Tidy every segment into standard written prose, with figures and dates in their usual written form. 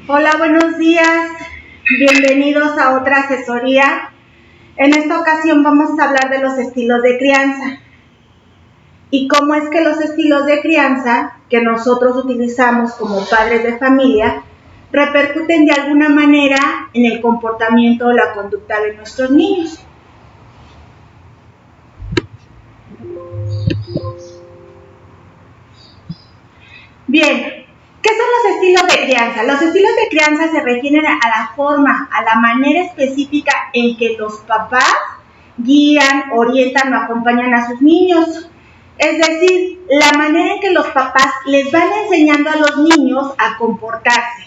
Hola, buenos días. Bienvenidos a otra asesoría. En esta ocasión vamos a hablar de los estilos de crianza y cómo es que los estilos de crianza que nosotros utilizamos como padres de familia repercuten de alguna manera en el comportamiento o la conducta de nuestros niños. Bien, ¿qué son los estilos de crianza? Los estilos de crianza se refieren a la forma, a la manera específica en que los papás guían, orientan o acompañan a sus niños. Es decir, la manera en que los papás les van enseñando a los niños a comportarse.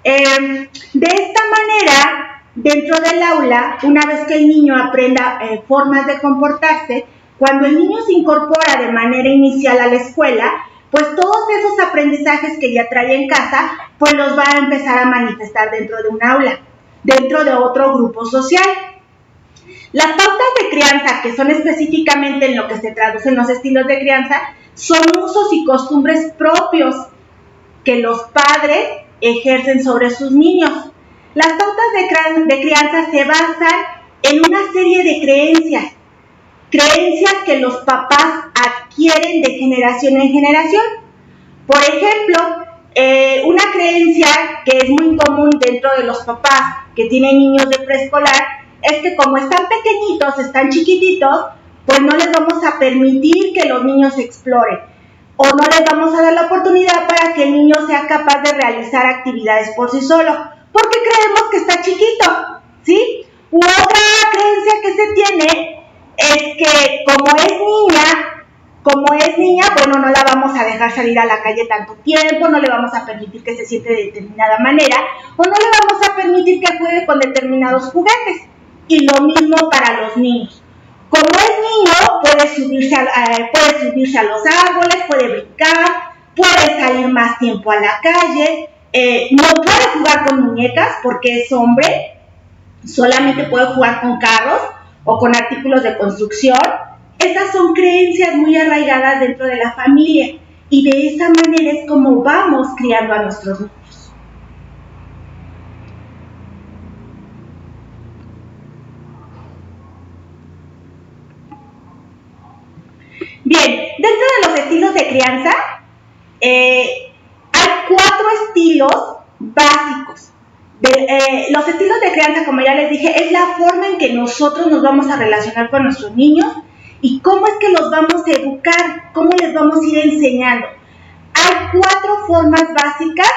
De esta manera, dentro del aula, una vez que el niño aprenda formas de comportarse, cuando el niño se incorpora de manera inicial a la escuela, pues todos esos aprendizajes que ya trae en casa, pues los va a empezar a manifestar dentro de un aula, dentro de otro grupo social. Las pautas de crianza, que son específicamente en lo que se traducen los estilos de crianza, son usos y costumbres propios que los padres ejercen sobre sus niños. Las pautas de crianza se basan en una serie de creencias que los papás adquieren de generación en generación. Por ejemplo, una creencia que es muy común dentro de los papás que tienen niños de preescolar es que como están pequeñitos, están chiquititos, pues no les vamos a permitir que los niños exploren o no les vamos a dar la oportunidad para que el niño sea capaz de realizar actividades por sí solo, porque creemos que está chiquito, ¿sí? U otra creencia que se tiene es que como es niña, bueno, no la vamos a dejar salir a la calle tanto tiempo, no le vamos a permitir que se siente de determinada manera, o no le vamos a permitir que juegue con determinados juguetes. Y lo mismo para los niños. Como es niño, puede subirse a los árboles, puede brincar, puede salir más tiempo a la calle, no puede jugar con muñecas porque es hombre, solamente puede jugar con carros o con artículos de construcción. Estas son creencias muy arraigadas dentro de la familia y de esa manera es como vamos criando a nuestros niños. Bien, dentro de los estilos de crianza hay 4 estilos básicos. Los estilos de crianza, como ya les dije, es la forma en que nosotros nos vamos a relacionar con nuestros niños y cómo es que los vamos a educar, cómo les vamos a ir enseñando. Hay 4 formas básicas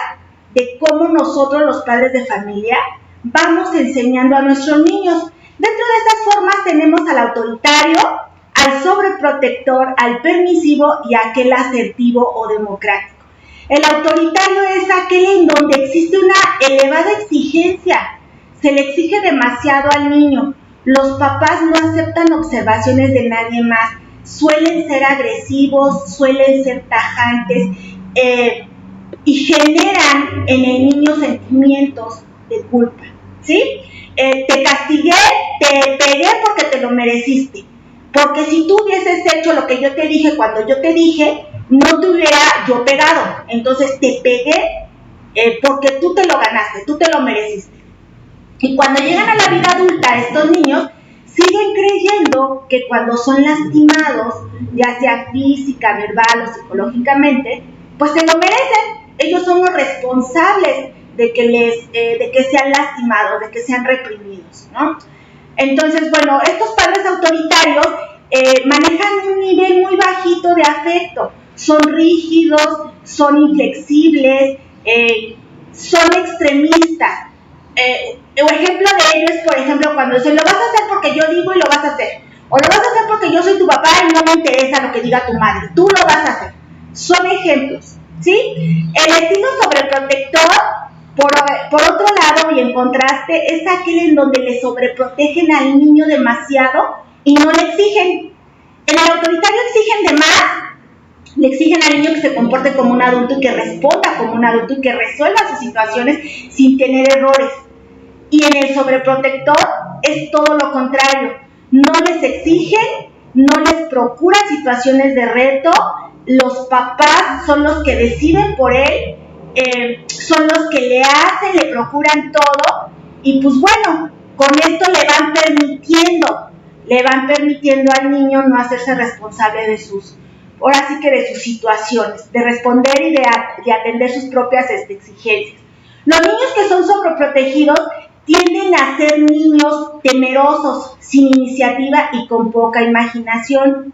de cómo nosotros, los padres de familia, vamos enseñando a nuestros niños. Dentro de estas formas tenemos al autoritario, al sobreprotector, al permisivo y a aquel asertivo o democrático. El autoritario es aquel en donde existe una elevada exigencia, se le exige demasiado al niño. Los papás no aceptan observaciones de nadie más, suelen ser agresivos, suelen ser tajantes y generan en el niño sentimientos de culpa, ¿sí? Te castigué, te pegué porque te lo mereciste. Porque si tú hubieses hecho lo que yo te dije cuando yo te dije, no te hubiera yo pegado. Entonces te pegué porque tú te lo ganaste, tú te lo mereciste. Y cuando llegan a la vida adulta, estos niños siguen creyendo que cuando son lastimados, ya sea física, verbal o psicológicamente, pues se lo merecen. Ellos son los responsables de que sean lastimados, de que sean reprimidos, ¿no? Entonces, bueno, estos padres autoritarios manejan un nivel muy bajito de afecto, son rígidos, son inflexibles, son extremistas. Un ejemplo de ello es, por ejemplo, cuando dicen, lo vas a hacer porque yo digo y lo vas a hacer, o lo vas a hacer porque yo soy tu papá y no me interesa lo que diga tu madre, tú lo vas a hacer. Son ejemplos, ¿sí? El estilo sobreprotector, por otro lado, y en contraste, es aquel en donde le sobreprotegen al niño demasiado y no le exigen. En el autoritario exigen de más, le exigen al niño que se comporte como un adulto y que responda como un adulto y que resuelva sus situaciones sin tener errores. Y en el sobreprotector es todo lo contrario. No les exigen, no les procuran situaciones de reto. Los papás son los que deciden por él, son los que le hacen, le procuran todo. Y pues bueno, con esto le van permitiendo al niño no hacerse responsable de sus, ahora sí que de sus situaciones, de responder y de atender sus propias exigencias. Los niños que son sobreprotegidos tienden a ser niños temerosos, sin iniciativa y con poca imaginación.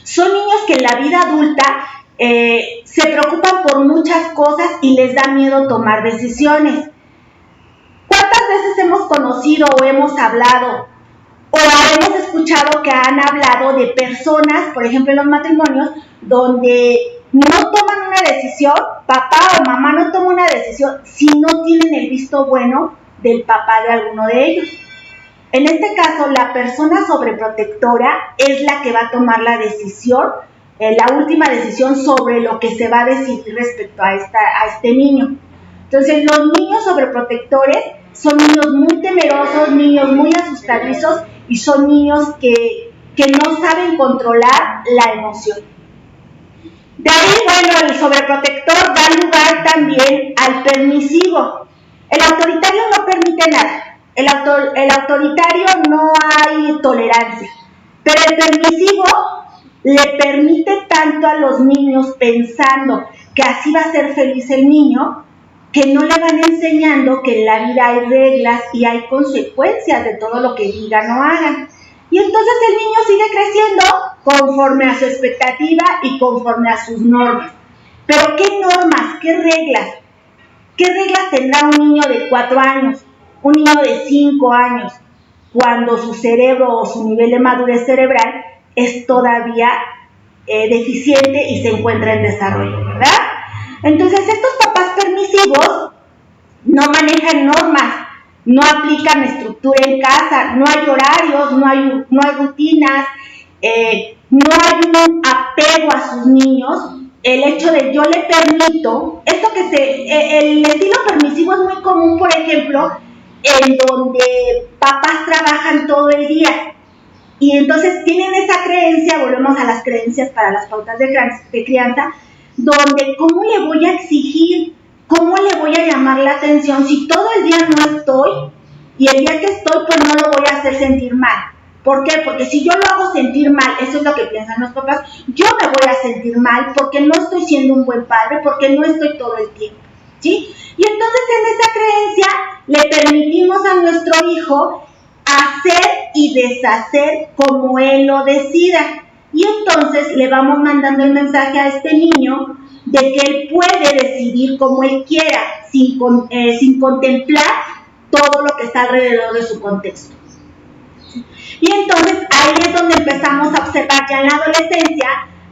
Son niños que en la vida adulta se preocupan por muchas cosas y les da miedo tomar decisiones. ¿Cuántas veces hemos conocido o hemos hablado o hemos escuchado que han hablado de personas, por ejemplo en los matrimonios, donde no toman una decisión, papá o mamá no toman una decisión si no tienen el visto bueno del papá de alguno de ellos? En este caso, la persona sobreprotectora es la que va a tomar la decisión, la última decisión sobre lo que se va a decidir respecto a este niño. Entonces, los niños sobreprotectores son niños muy temerosos, niños muy asustadizos y son niños que no saben controlar la emoción. De ahí, bueno, el sobreprotector da lugar también al permisivo. El autoritario no permite nada. El autoritario no hay tolerancia, pero el permisivo le permite tanto a los niños pensando que así va a ser feliz el niño, que no le van enseñando que en la vida hay reglas y hay consecuencias de todo lo que digan o hagan. Y entonces el niño sigue creciendo conforme a su expectativa y conforme a sus normas. Pero ¿qué normas? ¿Qué reglas? ¿Qué reglas tendrá un niño de 4 años? Un niño de 5 años, cuando su cerebro o su nivel de madurez cerebral es todavía deficiente y se encuentra en desarrollo, ¿verdad? Entonces, estos papás permisivos no manejan normas, no aplican estructura en casa, no hay horarios, no hay rutinas, no hay un apego a sus niños. El hecho de yo le permito, el estilo permisivo es muy común, por ejemplo, en donde papás trabajan todo el día y entonces tienen esa creencia, volvemos a las creencias para las pautas de crianza, donde ¿cómo le voy a exigir? ¿Cómo le voy a llamar la atención si todo el día no estoy y el día que estoy pues no lo voy a hacer sentir mal? ¿Por qué? Porque si yo lo hago sentir mal, eso es lo que piensan los papás, yo me voy a sentir mal porque no estoy siendo un buen padre, porque no estoy todo el tiempo, ¿sí? Y entonces en esa creencia le permitimos a nuestro hijo hacer y deshacer como él lo decida. Y entonces le vamos mandando el mensaje a este niño de que él puede decidir como él quiera, sin contemplar todo lo que está alrededor de su contexto. Y entonces ahí es donde empezamos a observar ya en la adolescencia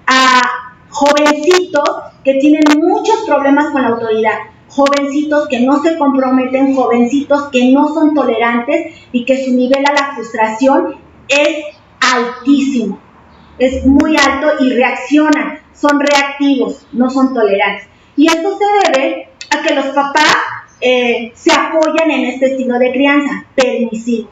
a jovencitos que tienen muchos problemas con la autoridad, jovencitos que no se comprometen, jovencitos que no son tolerantes y que su nivel a la frustración es altísimo, es muy alto y reaccionan, son reactivos, no son tolerantes. Y esto se debe a que los papás se apoyan en este estilo de crianza permisivo.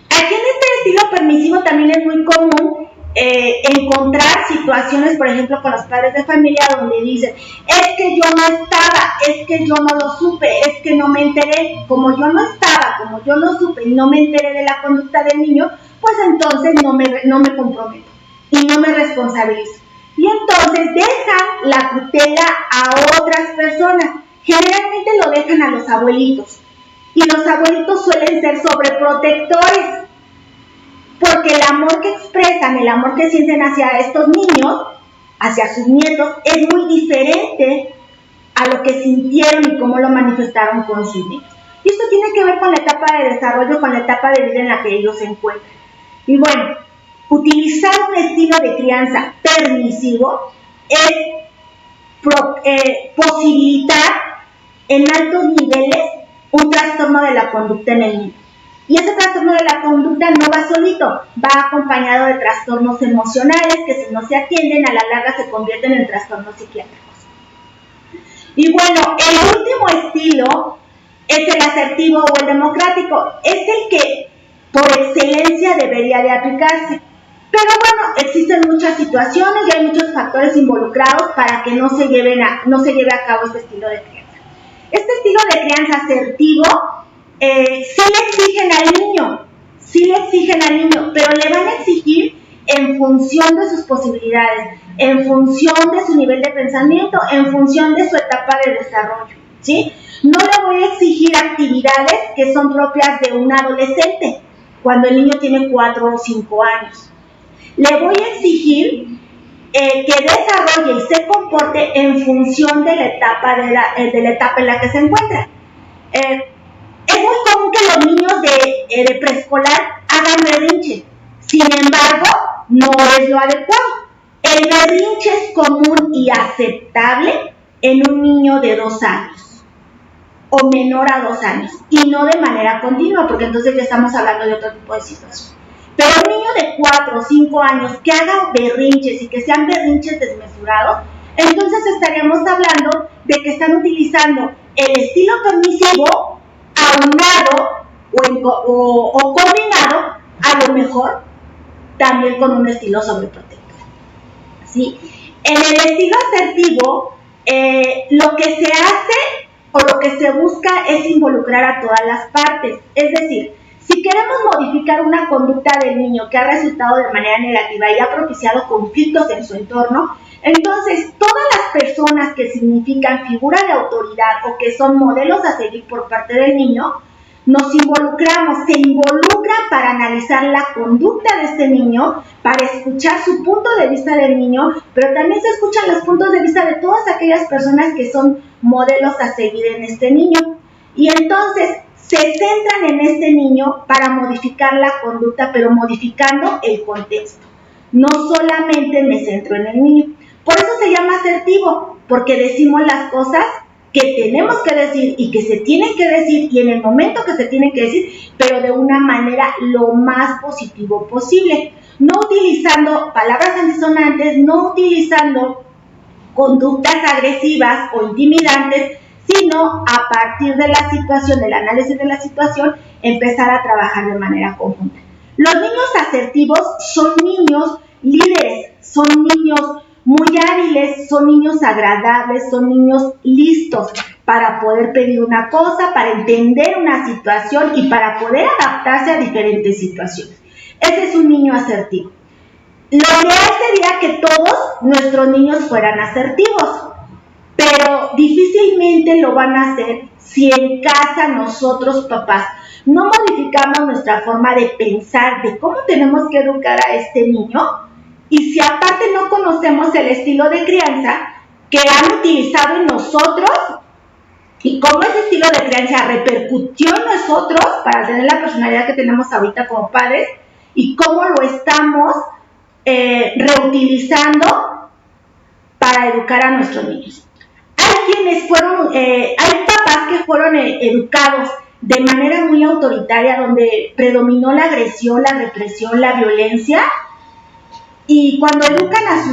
Aquí en este estilo permisivo también es muy común encontrar situaciones, por ejemplo, con los padres de familia donde dicen, es que yo no estaba, es que yo no lo supe, es que no me enteré. Como yo no estaba, como yo no supe y no me enteré de la conducta del niño, pues entonces no me comprometo y no me responsabilizo. Y entonces dejan la tutela a otras personas. Generalmente lo dejan a los abuelitos. Y los abuelitos suelen ser sobreprotectores, porque el amor que expresan, el amor que sienten hacia estos niños, hacia sus nietos, es muy diferente a lo que sintieron y cómo lo manifestaron con sus nietos. Y esto tiene que ver con la etapa de desarrollo, con la etapa de vida en la que ellos se encuentran. Y bueno, utilizar un estilo de crianza permisivo es posibilitar en altos niveles un trastorno de la conducta en el niño. Y ese trastorno de la conducta no va solito, va acompañado de trastornos emocionales que si no se atienden a la larga se convierten en trastornos psiquiátricos. Y bueno, el último estilo es el asertivo o el democrático. Es el que por excelencia debería de aplicarse. Pero bueno, existen muchas situaciones y hay muchos factores involucrados para que no se lleve a cabo este estilo de crianza. Este estilo de crianza asertivo sí le exigen al niño, pero le van a exigir en función de sus posibilidades, en función de su nivel de pensamiento, en función de su etapa de desarrollo, ¿sí? No le voy a exigir actividades que son propias de un adolescente, cuando el niño tiene 4 o 5 años. Le voy a exigir que desarrolle y se comporte en función de la etapa en la que se encuentra. Es muy común que los niños de preescolar hagan berrinche. Sin embargo, no es lo adecuado. El berrinche es común y aceptable en un niño de 2 años o menor a 2 años y no de manera continua, porque entonces ya estamos hablando de otro tipo de situación. Pero un niño de 4 o 5 años que haga berrinches y que sean berrinches desmesurados, entonces estaríamos hablando de que están utilizando el estilo permisivo aunado o combinado, a lo mejor también con un estilo sobreprotector. ¿Sí? En el estilo asertivo, lo que se hace o lo que se busca es involucrar a todas las partes. Es decir, si queremos modificar una conducta del niño que ha resultado de manera negativa y ha propiciado conflictos en su entorno, entonces todas las personas que significan figura de autoridad o que son modelos a seguir por parte del niño, nos involucramos, se involucran para analizar la conducta de este niño, para escuchar su punto de vista del niño, pero también se escuchan los puntos de vista de todas aquellas personas que son modelos a seguir en este niño. Y entonces se centran en este niño para modificar la conducta, pero modificando el contexto. No solamente me centro en el niño. Por eso se llama asertivo, porque decimos las cosas que tenemos que decir y que se tienen que decir y en el momento que se tienen que decir, pero de una manera lo más positivo posible. No utilizando palabras antisonantes, no utilizando conductas agresivas o intimidantes, sino a partir de la situación, del análisis de la situación, empezar a trabajar de manera conjunta. Los niños asertivos son niños líderes, son niños muy hábiles, son niños agradables, son niños listos para poder pedir una cosa, para entender una situación y para poder adaptarse a diferentes situaciones. Ese es un niño asertivo. Lo ideal sería que todos nuestros niños fueran asertivos, pero difícilmente lo van a hacer si en casa nosotros, papás, no modificamos nuestra forma de pensar de cómo tenemos que educar a este niño. Y si aparte no conocemos el estilo de crianza que han utilizado en nosotros y cómo ese estilo de crianza repercutió en nosotros para tener la personalidad que tenemos ahorita como padres y cómo lo estamos reutilizando para educar a nuestros niños. Hay papás que fueron educados de manera muy autoritaria, donde predominó la agresión, la represión, la violencia. Y cuando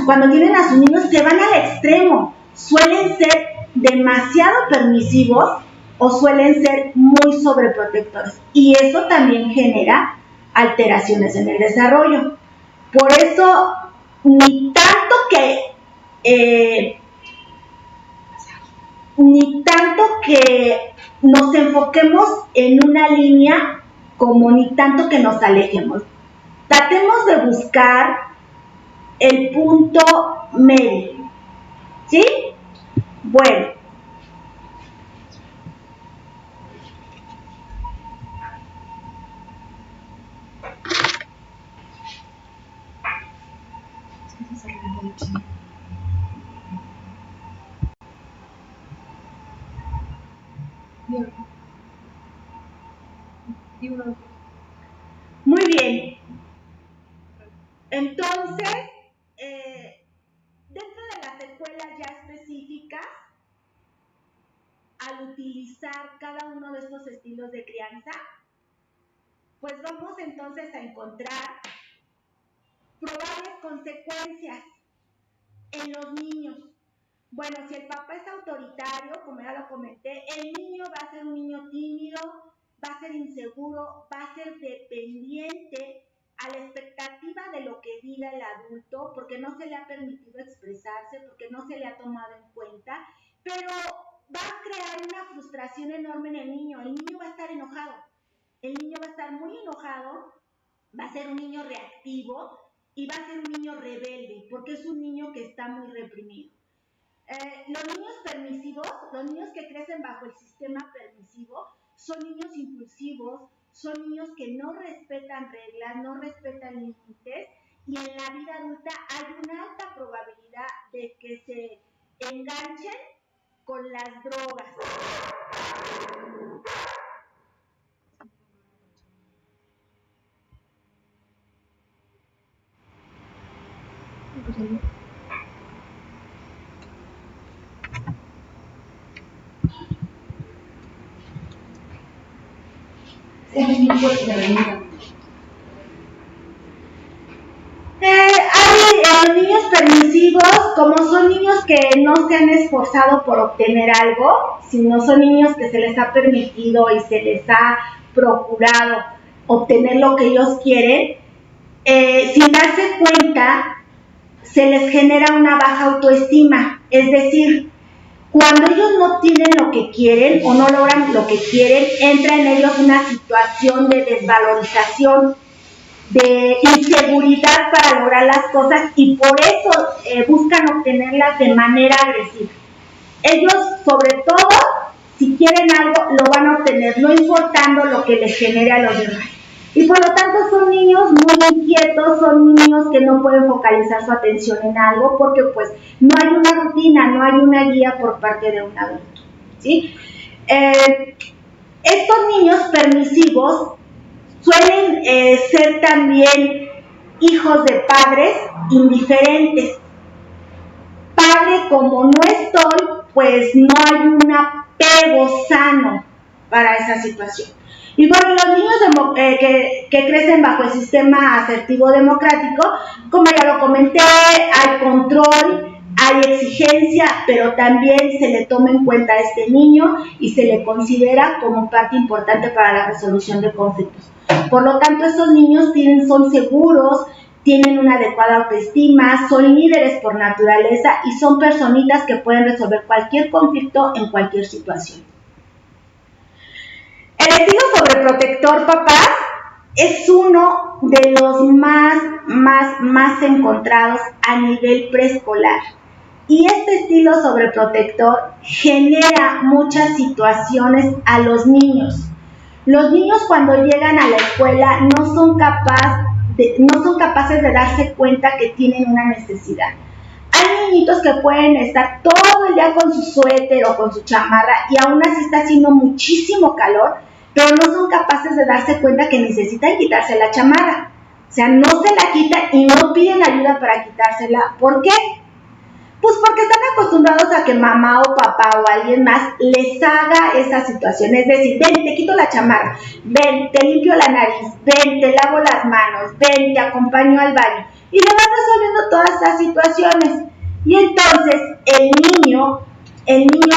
cuando tienen a sus niños, se van al extremo. Suelen ser demasiado permisivos o suelen ser muy sobreprotectores. Y eso también genera alteraciones en el desarrollo. Por eso, ni tanto que nos enfoquemos en una línea, como ni tanto que nos alejemos. Tratemos de buscar el punto medio, ¿sí? Bueno. Muy bien. Entonces, dentro de las escuelas ya específicas, al utilizar cada uno de estos estilos de crianza, pues vamos entonces a encontrar probables consecuencias en los niños. Bueno, si el papá es autoritario, como ya lo comenté, el niño va a ser un niño tímido, va a ser inseguro, va a ser dependiente a la expectativa de lo que diga el adulto, porque no se le ha permitido expresarse, porque no se le ha tomado en cuenta, pero va a crear una frustración enorme en el niño va a estar enojado, el niño va a estar muy enojado, va a ser un niño reactivo y va a ser un niño rebelde, porque es un niño que está muy reprimido. Los niños permisivos, los niños que crecen bajo el sistema permisivo, son niños impulsivos, son niños que no respetan reglas, no respetan límites, y en la vida adulta hay una alta probabilidad de que se enganchen con las drogas. Hay los niños permisivos, como son niños que no se han esforzado por obtener algo, sino son niños que se les ha permitido y se les ha procurado obtener lo que ellos quieren, sin darse cuenta se les genera una baja autoestima, es decir, cuando ellos no tienen lo que quieren o no logran lo que quieren, entra en ellos una situación de desvalorización, de inseguridad para lograr las cosas, y por eso buscan obtenerlas de manera agresiva. Ellos, sobre todo, si quieren algo, lo van a obtener, no importando lo que les genere a los demás. Y por lo tanto son niños muy inquietos, son niños que no pueden focalizar su atención en algo porque pues no hay una rutina, no hay una guía por parte de un adulto, ¿sí? Estos niños permisivos suelen ser también hijos de padres indiferentes. Padre, como no estoy, pues no hay un apego sano para esa situación. Y bueno, los niños que crecen bajo el sistema asertivo democrático, como ya lo comenté, hay control, hay exigencia, pero también se le toma en cuenta a este niño y se le considera como parte importante para la resolución de conflictos. Por lo tanto, estos niños son seguros, tienen una adecuada autoestima, son líderes por naturaleza y son personitas que pueden resolver cualquier conflicto en cualquier situación. El estilo sobreprotector, papás, es uno de los más encontrados a nivel preescolar. Y este estilo sobreprotector genera muchas situaciones a los niños. Los niños cuando llegan a la escuela no son capaces de darse cuenta que tienen una necesidad. Hay niñitos que pueden estar todo el día con su suéter o con su chamarra y aún así está haciendo muchísimo calor, pero no son capaces de darse cuenta que necesitan quitarse la chamarra. O sea, no se la quitan y no piden ayuda para quitársela. ¿Por qué? Pues porque están acostumbrados a que mamá o papá o alguien más les haga esa situación. Es decir, ven, te quito la chamarra, ven, te limpio la nariz, ven, te lavo las manos, ven, te acompaño al baño. Y le van resolviendo todas estas situaciones. Y entonces el niño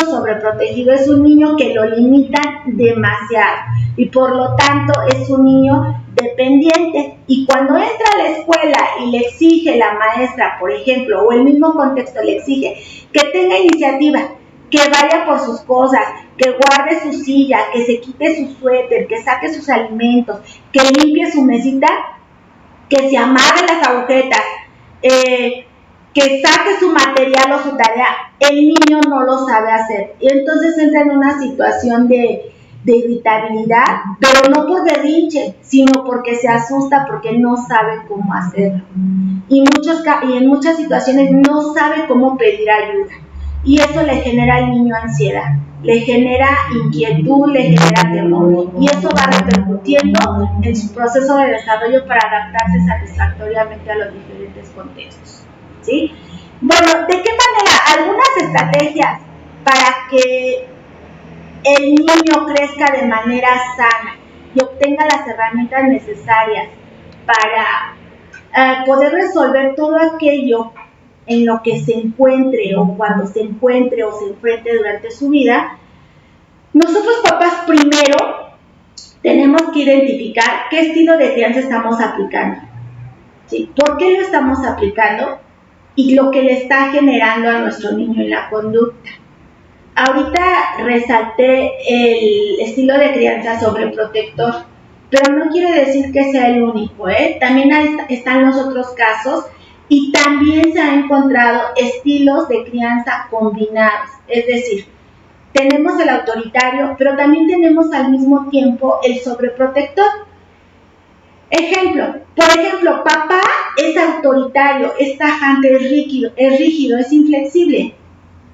sobreprotegido es un niño que lo limitan demasiado y por lo tanto es un niño dependiente, y cuando entra a la escuela y le exige la maestra, por ejemplo, o el mismo contexto le exige que tenga iniciativa, que vaya por sus cosas, que guarde su silla, que se quite su suéter, que saque sus alimentos, que limpie su mesita, que se amarre las agujetas, que saque su material o su tarea, el niño no lo sabe hacer. Y entonces entra en una situación de irritabilidad, pero no por berrinche, sino porque se asusta, porque no sabe cómo hacerlo. Y en muchas situaciones no sabe cómo pedir ayuda. Y eso le genera al niño ansiedad, le genera inquietud, le genera temor. Y eso va repercutiendo en su proceso de desarrollo para adaptarse satisfactoriamente a los diferentes contextos, ¿sí? Bueno, ¿de qué manera? Algunas estrategias para que el niño crezca de manera sana y obtenga las herramientas necesarias para poder resolver todo aquello en lo que se encuentre o cuando se encuentre o se enfrente durante su vida, nosotros papás primero tenemos que identificar qué estilo de crianza estamos aplicando, ¿sí? ¿Por qué lo estamos aplicando? Y lo que le está generando a nuestro niño en la conducta. Ahorita resalté el estilo de crianza sobreprotector, pero no quiere decir que sea el único, ¿eh? También están los otros casos y también se han encontrado estilos de crianza combinados, es decir, tenemos el autoritario, pero también tenemos al mismo tiempo el sobreprotector. Por ejemplo, papá es autoritario, es tajante, es rígido, es inflexible,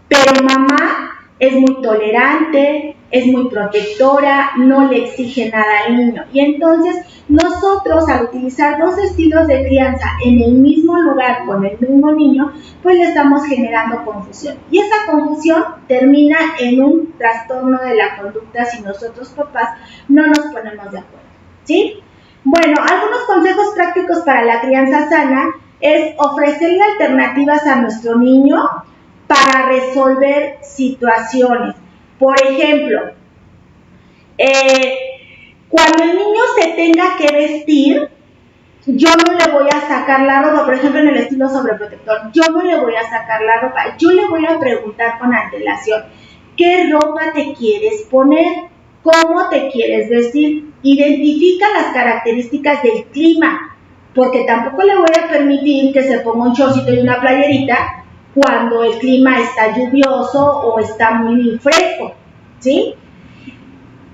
pero mamá es muy tolerante, es muy protectora, no le exige nada al niño. Y entonces nosotros, al utilizar dos estilos de crianza en el mismo lugar con el mismo niño, pues le estamos generando confusión. Y esa confusión termina en un trastorno de la conducta si nosotros papás no nos ponemos de acuerdo, ¿sí? Bueno, algunos consejos prácticos para la crianza sana es ofrecerle alternativas a nuestro niño para resolver situaciones. Por ejemplo, cuando el niño se tenga que vestir, yo no le voy a sacar la ropa, por ejemplo en el estilo sobreprotector, yo no le voy a sacar la ropa, yo le voy a preguntar con antelación, ¿qué ropa te quieres poner? ¿Cómo te quieres vestir? Identifica las características del clima, porque tampoco le voy a permitir que se ponga un shortcito y una playerita cuando el clima está lluvioso o está muy fresco, ¿sí?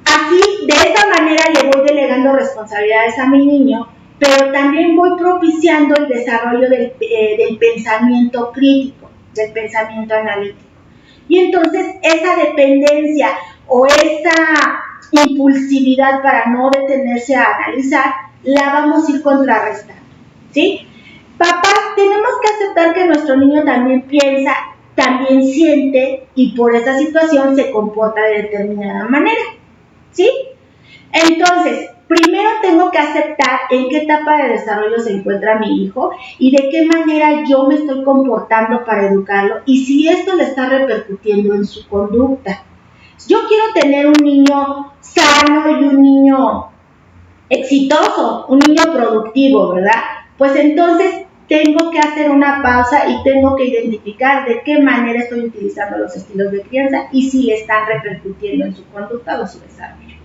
Así, de esta manera le voy delegando responsabilidades a mi niño, pero también voy propiciando el desarrollo del pensamiento crítico, del pensamiento analítico. Y entonces esa dependencia o esa impulsividad para no detenerse a analizar, la vamos a ir contrarrestando, ¿sí? Papás, tenemos que aceptar que nuestro niño también piensa, también siente y por esa situación se comporta de determinada manera, ¿sí? Entonces, primero tengo que aceptar en qué etapa de desarrollo se encuentra mi hijo y de qué manera yo me estoy comportando para educarlo y si esto le está repercutiendo en su conducta. Yo quiero tener un niño sano y un niño exitoso, un niño productivo, ¿verdad? Pues entonces tengo que hacer una pausa y tengo que identificar de qué manera estoy utilizando los estilos de crianza y si le están repercutiendo en su conducta o su desarrollo.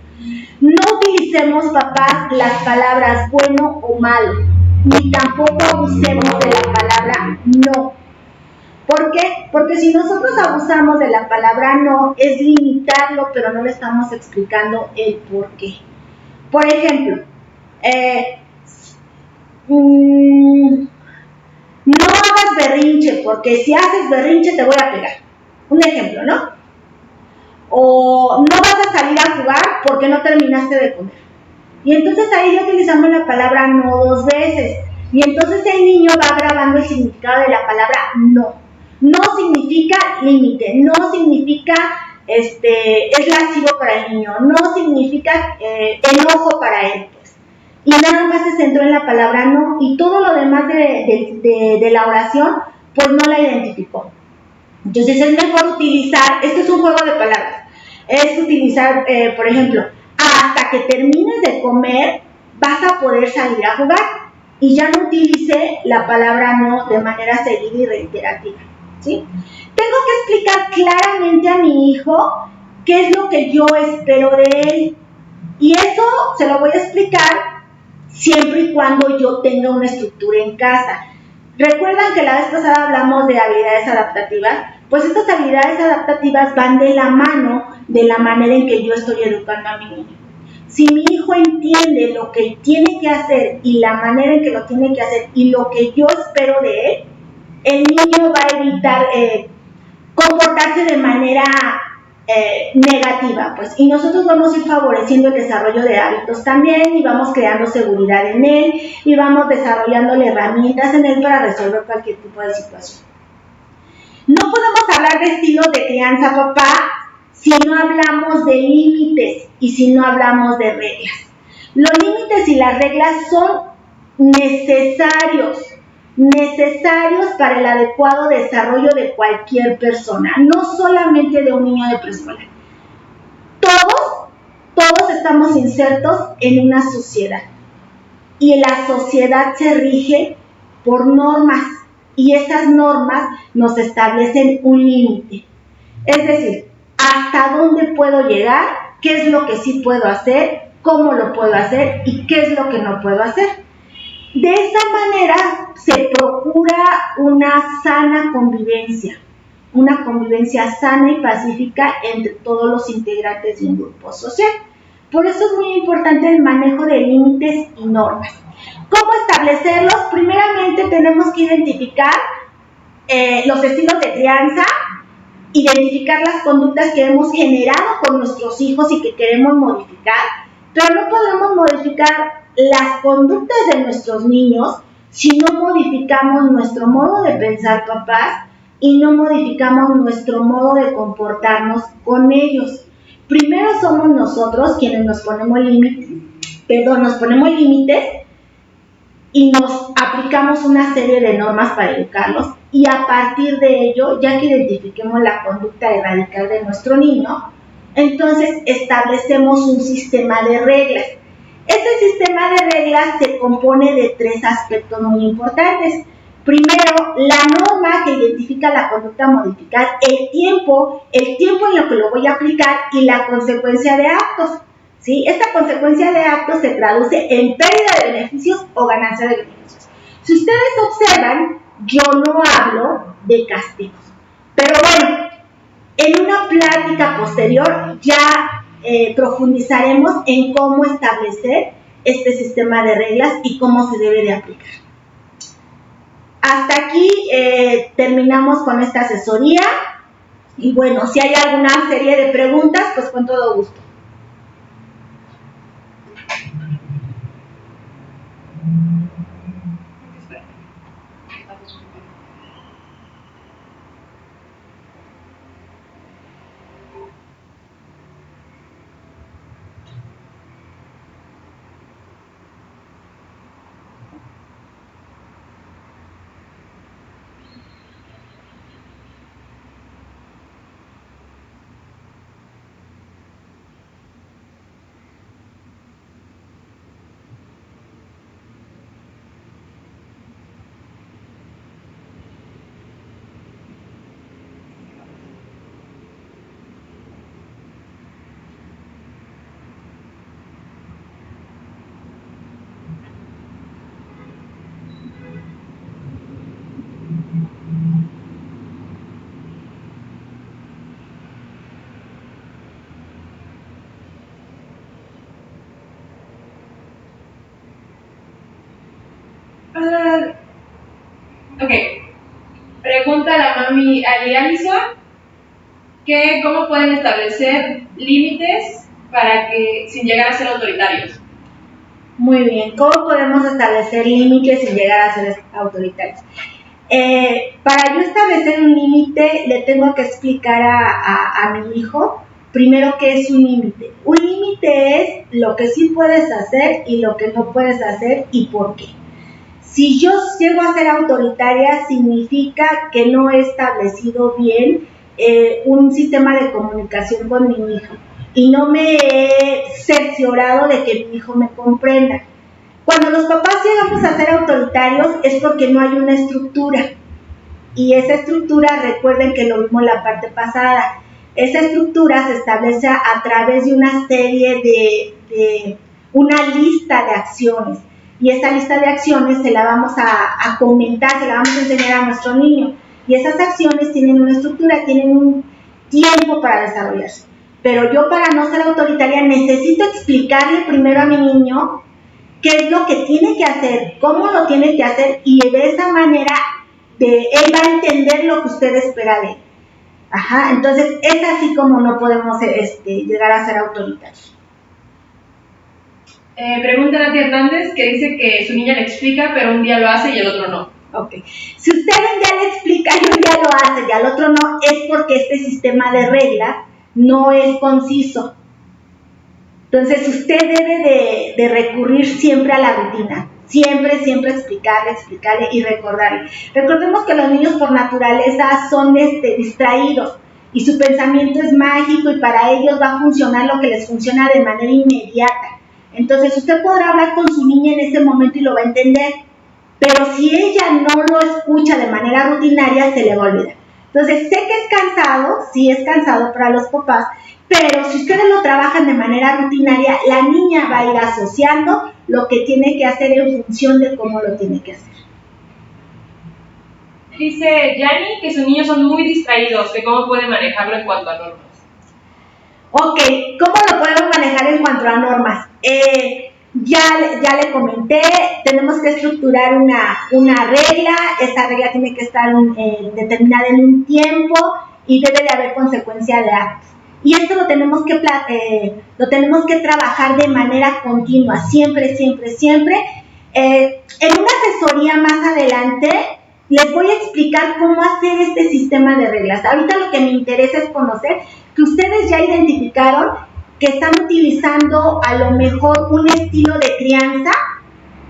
No utilicemos, papás, las palabras bueno o malo, ni tampoco abusemos de la palabra no. ¿Por qué? Porque si nosotros abusamos de la palabra no, es limitarlo, pero no le estamos explicando el por qué. Por ejemplo, no hagas berrinche, porque si haces berrinche te voy a pegar. Un ejemplo, ¿no? O no vas a salir a jugar porque no terminaste de comer. Y entonces ahí ya utilizamos la palabra no dos veces. Y entonces el niño va grabando el significado de la palabra no. No significa límite, no significa es lascivo para el niño, no significa enojo para él. Pues. Y nada más se centró en la palabra no y todo lo demás de la oración pues no la identificó. Entonces es mejor utilizar, esto es un juego de palabras, es utilizar, por ejemplo, hasta que termines de comer vas a poder salir a jugar y ya no utilice la palabra no de manera seguida y reiterativa, ¿sí? Tengo que explicar claramente a mi hijo qué es lo que yo espero de él y eso se lo voy a explicar siempre y cuando yo tenga una estructura en casa. ¿Recuerdan que la vez pasada hablamos de habilidades adaptativas? Pues estas habilidades adaptativas van de la mano de la manera en que yo estoy educando a mi niño. Si mi hijo entiende lo que tiene que hacer y la manera en que lo tiene que hacer y lo que yo espero de él, el niño va a evitar comportarse de manera negativa, pues, y nosotros vamos a ir favoreciendo el desarrollo de hábitos también y vamos creando seguridad en él y vamos desarrollándole herramientas en él para resolver cualquier tipo de situación. No podemos hablar de estilos de crianza, papá, si no hablamos de límites y si no hablamos de reglas. Los límites y las reglas son necesarios para el adecuado desarrollo de cualquier persona, no solamente de un niño de preescolar. Todos estamos insertos en una sociedad y la sociedad se rige por normas y esas normas nos establecen un límite. Es decir, hasta dónde puedo llegar, qué es lo que sí puedo hacer, cómo lo puedo hacer y qué es lo que no puedo hacer. De esa manera se procura una sana convivencia, una convivencia sana y pacífica entre todos los integrantes de un grupo social. Por eso es muy importante el manejo de límites y normas. ¿Cómo establecerlos? Primeramente tenemos que identificar los estilos de crianza, identificar las conductas que hemos generado con nuestros hijos y que queremos modificar, pero no podemos modificar las conductas de nuestros niños si no modificamos nuestro modo de pensar, papás, y no modificamos nuestro modo de comportarnos con ellos. Primero somos nosotros quienes nos ponemos límites y nos aplicamos una serie de normas para educarlos, y a partir de ello, ya que identifiquemos la conducta radical de nuestro niño, entonces establecemos un sistema de reglas. Este sistema de reglas se compone de 3 aspectos muy importantes. Primero, la norma que identifica la conducta a modificar, el tiempo en lo que lo voy a aplicar y la consecuencia de actos. ¿Sí? Esta consecuencia de actos se traduce en pérdida de beneficios o ganancia de beneficios. Si ustedes observan, yo no hablo de castigos. Pero bueno, en una plática posterior ya profundizaremos en cómo establecer este sistema de reglas y cómo se debe de aplicar. Hasta aquí terminamos con esta asesoría. Y bueno, si hay alguna serie de preguntas, pues con todo gusto. Ok. Pregunta la mami Alison que cómo pueden establecer límites para que sin llegar a ser autoritarios. Muy bien, ¿cómo podemos establecer límites sin llegar a ser autoritarios? Para yo establecer un límite, le tengo que explicar a mi hijo primero qué es un límite. Un límite es lo que sí puedes hacer y lo que no puedes hacer y por qué. Si yo llego a ser autoritaria, significa que no he establecido bien un sistema de comunicación con mi hijo y no me he cerciorado de que mi hijo me comprenda. Cuando los papás llegamos a ser autoritarios es porque no hay una estructura, y esa estructura, recuerden que lo vimos en la parte pasada, esa estructura se establece a través de una serie de una lista de acciones, y esa lista de acciones se la vamos a comentar, se la vamos a enseñar a nuestro niño, y esas acciones tienen una estructura, tienen un tiempo para desarrollarse. Pero yo, para no ser autoritaria, necesito explicarle primero a mi niño qué es lo que tiene que hacer, cómo lo tiene que hacer, y de esa manera él va a entender lo que usted espera de él. Entonces es así como no podemos llegar a ser autoritarios. Pregunta Nati Hernández, que dice que su niña le explica, pero un día lo hace y el otro no. Ok. Si usted un día le explica y un día lo hace y al otro no, es porque este sistema de reglas no es conciso. Entonces usted debe de recurrir siempre a la rutina, siempre explicarle y recordarle. Recordemos que los niños por naturaleza son distraídos y su pensamiento es mágico y para ellos va a funcionar lo que les funciona de manera inmediata. Entonces usted podrá hablar con su niña en ese momento y lo va a entender, pero si ella no lo escucha de manera rutinaria, se le va a olvidar. Entonces sé que es cansado, sí es cansado para los papás, pero si ustedes lo trabajan de manera rutinaria, la niña va a ir asociando lo que tiene que hacer en función de cómo lo tiene que hacer. Dice Yanni que sus niños son muy distraídos, que cómo puede manejarlo en cuanto a normas. Ok, ¿cómo lo podemos manejar en cuanto a normas? Ya le comenté, tenemos que estructurar una regla, esta regla tiene que estar determinada en un tiempo y debe de haber consecuencia de actos. Y esto lo tenemos que trabajar de manera continua, siempre. En una asesoría más adelante les voy a explicar cómo hacer este sistema de reglas. Ahorita lo que me interesa es conocer que ustedes ya identificaron que están utilizando a lo mejor un estilo de crianza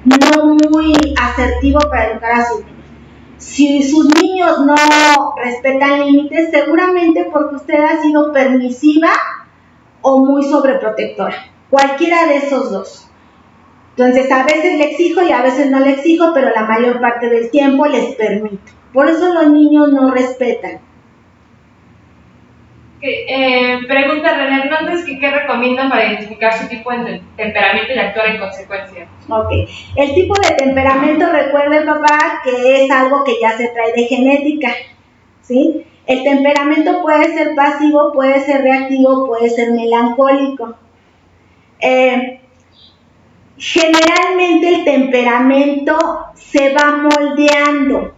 no muy asertivo para educar a sus niños. Si sus niños no respetan límites, seguramente porque usted ha sido permisiva o muy sobreprotectora. Cualquiera de esos dos. Entonces, a veces le exijo y a veces no le exijo, pero la mayor parte del tiempo les permito. Por eso los niños no respetan. Pregunta René Hernández que qué recomiendan para identificar su tipo de temperamento y actuar en consecuencia. Ok, el tipo de temperamento, recuerde papá, que es algo que ya se trae de genética, ¿sí? El temperamento puede ser pasivo, puede ser reactivo, puede ser melancólico. Generalmente el temperamento se va moldeando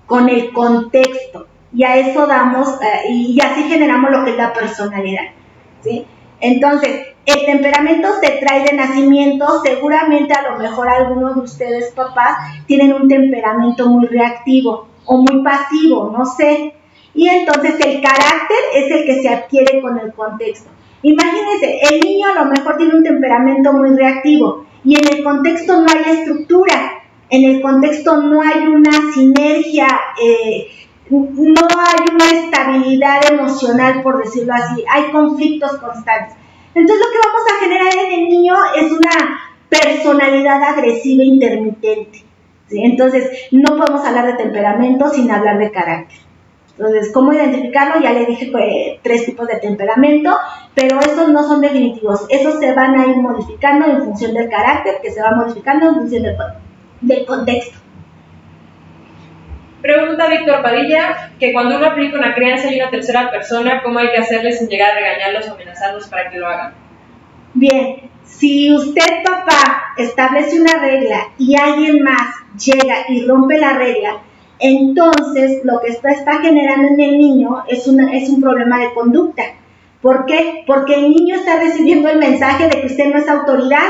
con el contexto. Y a eso damos, y así generamos lo que es la personalidad, ¿sí? Entonces, el temperamento se trae de nacimiento, seguramente a lo mejor algunos de ustedes, papás, tienen un temperamento muy reactivo o muy pasivo, no sé. Y entonces el carácter es el que se adquiere con el contexto. Imagínense, el niño a lo mejor tiene un temperamento muy reactivo y en el contexto no hay estructura, en el contexto no hay una sinergia, no hay una estabilidad emocional, por decirlo así, hay conflictos constantes. Entonces lo que vamos a generar en el niño es una personalidad agresiva intermitente, ¿sí? Entonces no podemos hablar de temperamento sin hablar de carácter. Entonces, ¿cómo identificarlo? Ya le dije 3 tipos de temperamento, pero esos no son definitivos, esos se van a ir modificando en función del carácter, que se va modificando en función del contexto. Pregunta Víctor Padilla, que cuando uno aplica una crianza y una tercera persona, ¿cómo hay que hacerle sin llegar a regañarlos o amenazarlos para que lo hagan? Bien, si usted, papá, establece una regla y alguien más llega y rompe la regla, entonces lo que está generando en el niño es un problema de conducta. ¿Por qué? Porque el niño está recibiendo el mensaje de que usted no es autoridad,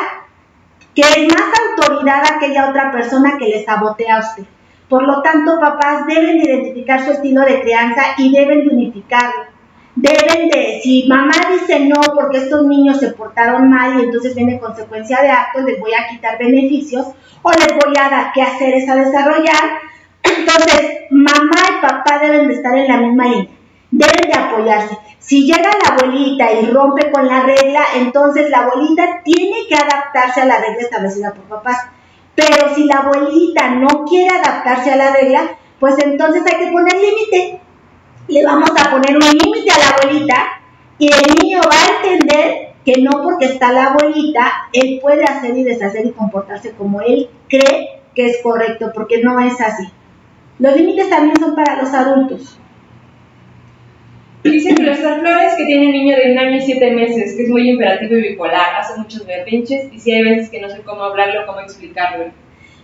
que es más autoridad aquella otra persona que le sabotea a usted. Por lo tanto, papás deben de identificar su estilo de crianza y deben de unificarlo. Si mamá dice no porque estos niños se portaron mal y entonces viene consecuencia de actos, les voy a quitar beneficios o les voy a dar qué hacer es a desarrollar. Entonces, mamá y papá deben de estar en la misma línea, deben de apoyarse. Si llega la abuelita y rompe con la regla, entonces la abuelita tiene que adaptarse a la regla establecida por papás. Pero si la abuelita no quiere adaptarse a la regla, pues entonces hay que poner límite. Le vamos a poner un límite a la abuelita y el niño va a entender que no porque está la abuelita, él puede hacer y deshacer y comportarse como él cree que es correcto, porque no es así. Los límites también son para los adultos. Dice César Flores que tiene un niño de 1 año y 7 meses, que es muy imperativo y bipolar, hace muchos berrinches y sí hay veces que no sé cómo hablarlo, cómo explicarlo.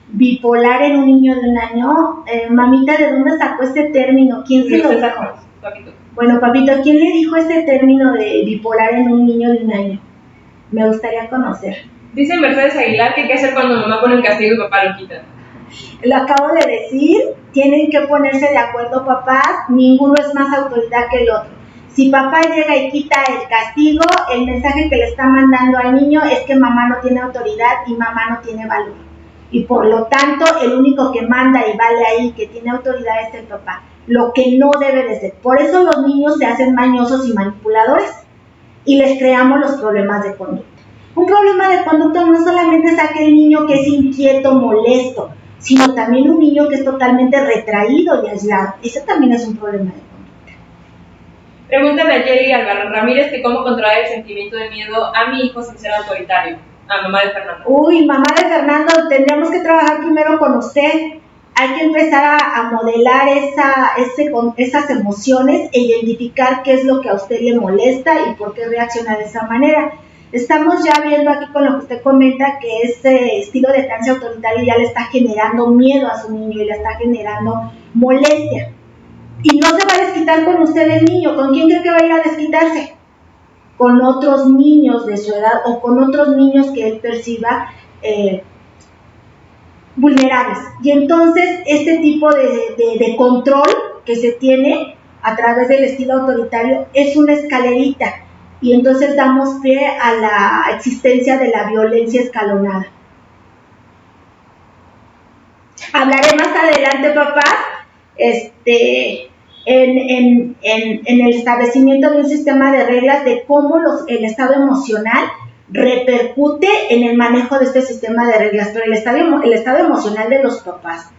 Bipolar en un niño de 1 año, mamita, ¿de dónde sacó este término? ¿Quién se lo dijo? Papito. Bueno, papito, ¿quién le dijo ese término de bipolar en un niño de 1 año? Me gustaría conocer. Dice Mercedes Aguilar que hay que hacer cuando mamá pone un castigo y papá lo quita. Lo acabo de decir, tienen que ponerse de acuerdo papás, ninguno es más autoridad que el otro. Si papá llega y quita el castigo, el mensaje que le está mandando al niño es que mamá no tiene autoridad y mamá no tiene valor. Y por lo tanto, el único que manda y vale ahí, que tiene autoridad, es el papá. Lo que no debe de ser. Por eso los niños se hacen mañosos y manipuladores y les creamos los problemas de conducta. Un problema de conducta no solamente es aquel niño que es inquieto, molesto, sino también un niño que es totalmente retraído y aislado. Ese también es un problema de conducta. Pregúntale a Jelly Álvaro Ramírez que cómo controlar el sentimiento de miedo a mi hijo sin ser autoritario. A mamá de Fernando. Uy, mamá de Fernando, tendríamos que trabajar primero con usted. Hay que empezar a modelar esas emociones e identificar qué es lo que a usted le molesta y por qué reacciona de esa manera. Estamos ya viendo aquí con lo que usted comenta que ese estilo de crianza autoritario ya le está generando miedo a su niño y le está generando molestia. Y no se va a desquitar con usted el niño. ¿Con quién cree que va a ir a desquitarse? Con otros niños de su edad o con otros niños que él perciba vulnerables. Y entonces este tipo de control que se tiene a través del estilo autoritario es una escalerita y entonces damos pie a la existencia de la violencia escalonada. Hablaré más adelante, papás, en el establecimiento de un sistema de reglas de cómo el estado emocional repercute en el manejo de este sistema de reglas, pero el estado emocional de los papás.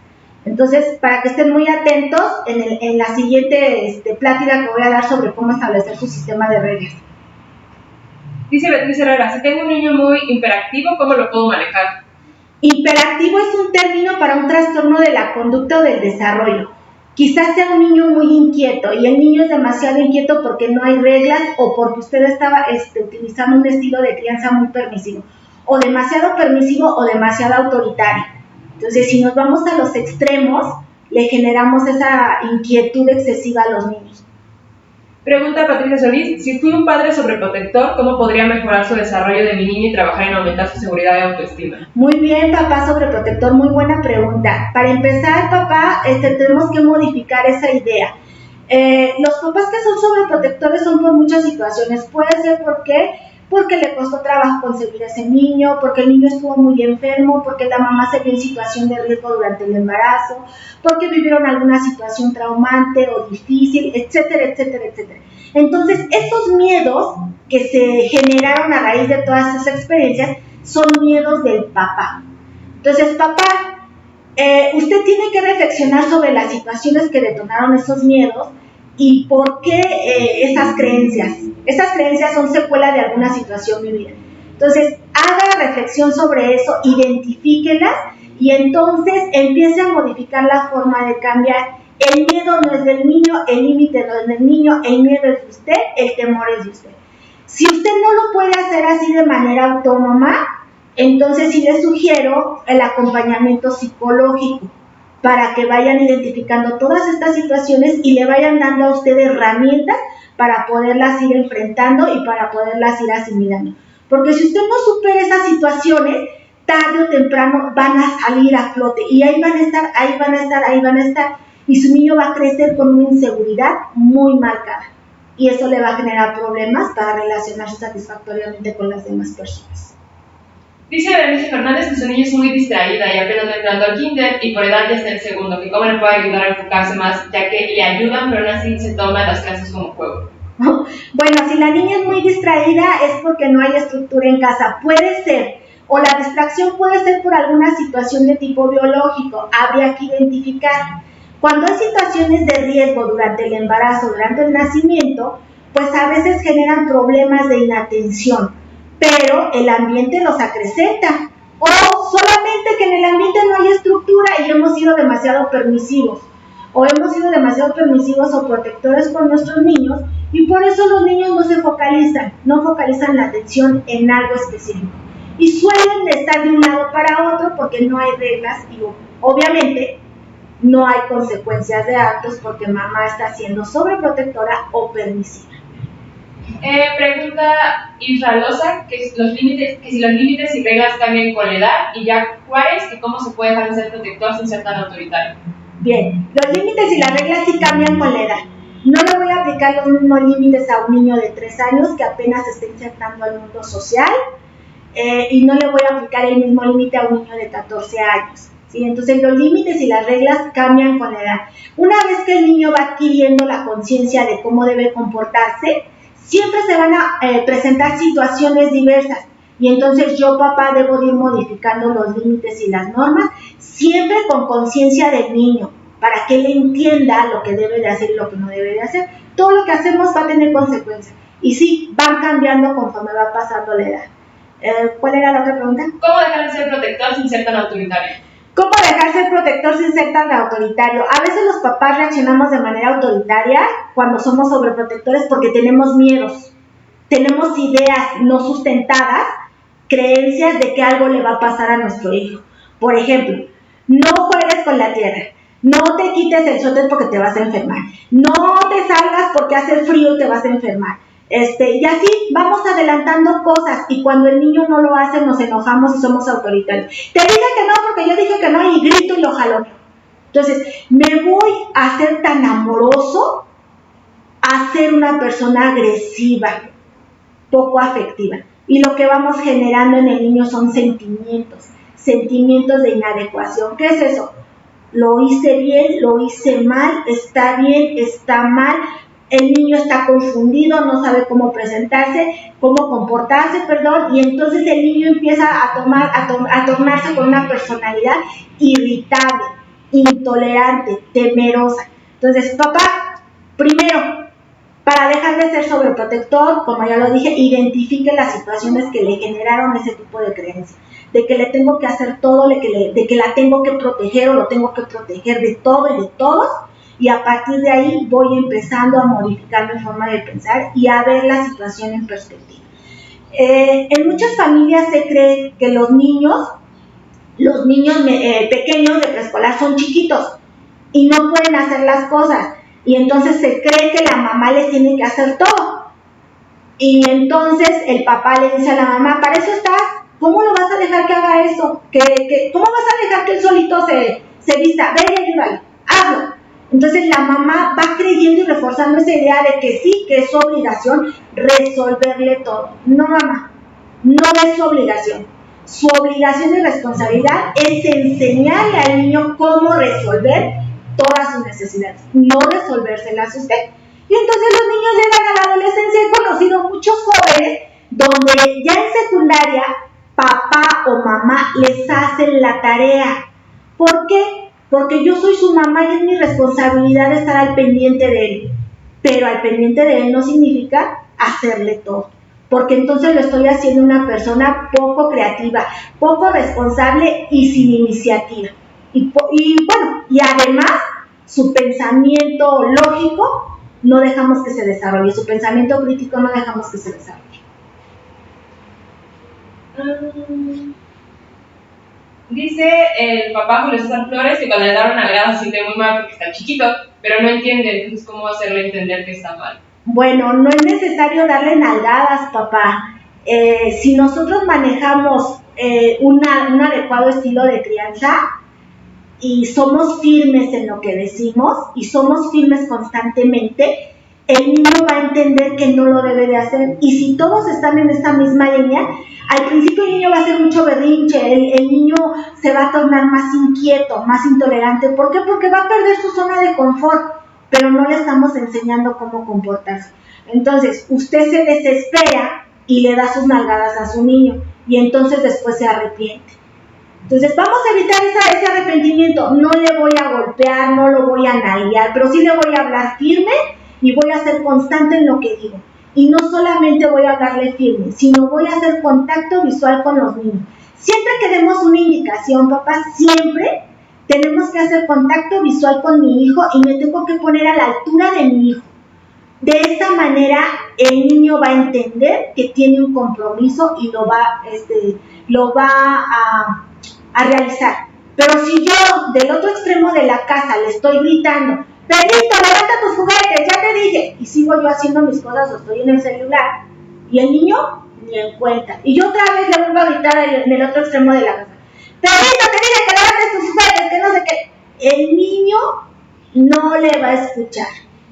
Entonces, para que estén muy atentos en la siguiente plática que voy a dar sobre cómo establecer su sistema de reglas. Dice Beatriz Herrera, si tengo un niño muy hiperactivo, ¿cómo lo puedo manejar? Hiperactivo es un término para un trastorno de la conducta o del desarrollo. Quizás sea un niño muy inquieto y el niño es demasiado inquieto porque no hay reglas o porque usted estaba utilizando un estilo de crianza muy permisivo, o demasiado permisivo o demasiado autoritario. Entonces, si nos vamos a los extremos, le generamos esa inquietud excesiva a los niños. Pregunta Patricia Solís, si fui un padre sobreprotector, ¿cómo podría mejorar su desarrollo de mi niño y trabajar en aumentar su seguridad y autoestima? Muy bien, papá sobreprotector, muy buena pregunta. Para empezar, papá, tenemos que modificar esa idea. Los papás que son sobreprotectores son por muchas situaciones. Puede ser porque le costó trabajo concebir a ese niño, porque el niño estuvo muy enfermo, porque la mamá se vio en situación de riesgo durante el embarazo, porque vivieron alguna situación traumante o difícil, etcétera, etcétera, etcétera. Entonces, estos miedos que se generaron a raíz de todas esas experiencias son miedos del papá. Entonces, papá, usted tiene que reflexionar sobre las situaciones que detonaron esos miedos y por qué esas creencias. Esas creencias son secuela de alguna situación vivida. Entonces, haga reflexión sobre eso, identifíquelas y entonces empiece a modificar la forma de cambiar. El miedo no es del niño, el límite no es del niño, el miedo es de usted, el temor es de usted. Si usted no lo puede hacer así de manera autónoma, entonces sí le sugiero el acompañamiento psicológico para que vayan identificando todas estas situaciones y le vayan dando a usted herramientas para poderlas ir enfrentando y para poderlas ir asimilando. Porque si usted no supera esas situaciones, tarde o temprano van a salir a flote y ahí van a estar, ahí van a estar, ahí van a estar y su niño va a crecer con una inseguridad muy marcada y eso le va a generar problemas para relacionarse satisfactoriamente con las demás personas. Dice Berenice Fernández que su niña es muy distraída y apenas va entrando al kinder y por edad ya está el segundo, que cómo le puede ayudar a enfocarse más, ya que le ayudan, pero aún así se toman las clases como juego. Bueno, si la niña es muy distraída es porque no hay estructura en casa. Puede ser, o la distracción puede ser por alguna situación de tipo biológico. Habría que identificar. Cuando hay situaciones de riesgo durante el embarazo, durante el nacimiento, pues a veces generan problemas de inatención, pero el ambiente los acrecenta. O solamente que en el ambiente no hay estructura y hemos sido demasiado permisivos. O hemos sido demasiado permisivos o protectores con nuestros niños y por eso los niños no focalizan la atención en algo específico. Y suelen estar de un lado para otro porque no hay reglas y obviamente no hay consecuencias de actos porque mamá está siendo sobreprotectora o permisiva. Pregunta Isralosa que si los límites y reglas cambian con la edad y ya Juárez que cómo se puede dejar de ser protector sin ser tan autoritario. Bien, los límites y las reglas sí cambian con la edad. No le voy a aplicar los mismos límites a un niño de 3 años que apenas se está insertando al mundo social, y no le voy a aplicar el mismo límite a un niño de 14 años. ¿Sí? Entonces los límites y las reglas cambian con la edad. Una vez que el niño va adquiriendo la conciencia de cómo debe comportarse, siempre se van a presentar situaciones diversas, y entonces yo, papá, debo ir modificando los límites y las normas, siempre con conciencia del niño, para que él entienda lo que debe de hacer y lo que no debe de hacer. Todo lo que hacemos va a tener consecuencias, y sí, van cambiando conforme va pasando la edad. ¿Cuál era la otra pregunta? ¿Cómo dejar de ser protector sin ser tan autoritario? ¿Cómo dejar ser protector sin ser tan autoritario? A veces los papás reaccionamos de manera autoritaria cuando somos sobreprotectores porque tenemos miedos, tenemos ideas no sustentadas, creencias de que algo le va a pasar a nuestro hijo. Por ejemplo, no juegues con la tierra, no te quites el suéter porque te vas a enfermar, no te salgas porque hace frío y te vas a enfermar. Y así vamos adelantando cosas, y cuando el niño no lo hace nos enojamos y somos autoritarios. Te dije que no porque yo dije que no, y grito y lo jaloneo. Entonces, me voy a ser tan amoroso a ser una persona agresiva, poco afectiva. Y lo que vamos generando en el niño son sentimientos de inadecuación. ¿Qué es eso? Lo hice bien, lo hice mal, está bien, está mal. El niño está confundido, no sabe cómo presentarse, cómo comportarse, y entonces el niño empieza a tornarse con una personalidad irritable, intolerante, temerosa. Entonces, papá, primero, para dejar de ser sobreprotector, como ya lo dije, identifique las situaciones que le generaron ese tipo de creencia, de que le tengo que hacer todo, de que la tengo que proteger o lo tengo que proteger de todo y de todos. Y a partir de ahí voy empezando a modificar mi forma de pensar y a ver la situación en perspectiva. En muchas familias se cree que los niños pequeños de preescolar son chiquitos y no pueden hacer las cosas, y entonces se cree que la mamá les tiene que hacer todo, y entonces el papá le dice a la mamá: para eso estás, ¿cómo lo vas a dejar que haga eso? ¿Cómo vas a dejar que él solito se vista? Ven y ayúdale, hazlo. Entonces la mamá va creyendo y reforzando esa idea de que sí, que es su obligación resolverle todo. No, mamá, no es su obligación. Su obligación y responsabilidad es enseñarle al niño cómo resolver todas sus necesidades, no resolvérselas usted. Y entonces los niños llegan a la adolescencia. He conocido muchos jóvenes donde ya en secundaria papá o mamá les hacen la tarea. ¿Por qué? Porque yo soy su mamá y es mi responsabilidad estar al pendiente de él. Pero al pendiente de él no significa hacerle todo, porque entonces lo estoy haciendo una persona poco creativa, poco responsable y sin iniciativa. Y además, su pensamiento lógico no dejamos que se desarrolle, su pensamiento crítico no dejamos que se desarrolle. Dice el papá Julio César Flores que cuando le dan una nalgada se siente muy mal porque está chiquito, pero no entiende, entonces ¿cómo hacerle entender que está mal? Bueno, no es necesario darle nalgadas, papá. Si nosotros manejamos un adecuado estilo de crianza y somos firmes en lo que decimos y somos firmes constantemente, el niño va a entender que no lo debe de hacer. Y si todos están en esta misma línea, al principio el niño va a hacer mucho berrinche, el niño se va a tornar más inquieto, más intolerante. ¿Por qué? Porque va a perder su zona de confort, pero no le estamos enseñando cómo comportarse. Entonces, usted se desespera y le da sus nalgadas a su niño, y entonces después se arrepiente. Entonces, vamos a evitar ese arrepentimiento. No le voy a golpear, no lo voy a nalguear, pero sí le voy a hablar firme y voy a ser constante en lo que digo. Y no solamente voy a hablarle firme, sino voy a hacer contacto visual con los niños. Siempre que demos una indicación, papá, siempre tenemos que hacer contacto visual con mi hijo y me tengo que poner a la altura de mi hijo. De esta manera, el niño va a entender que tiene un compromiso y lo va a realizar. Pero si yo, del otro extremo de la casa, le estoy gritando: Pedrito, levanta tus juguetes, ya te dije, y sigo yo haciendo mis cosas o estoy en el celular, y el niño ni en cuenta, y yo otra vez le vuelvo a gritar en el otro extremo de la casa: Pedrito, te dije que levantes tus juguetes, que no sé qué. El niño no le va a escuchar.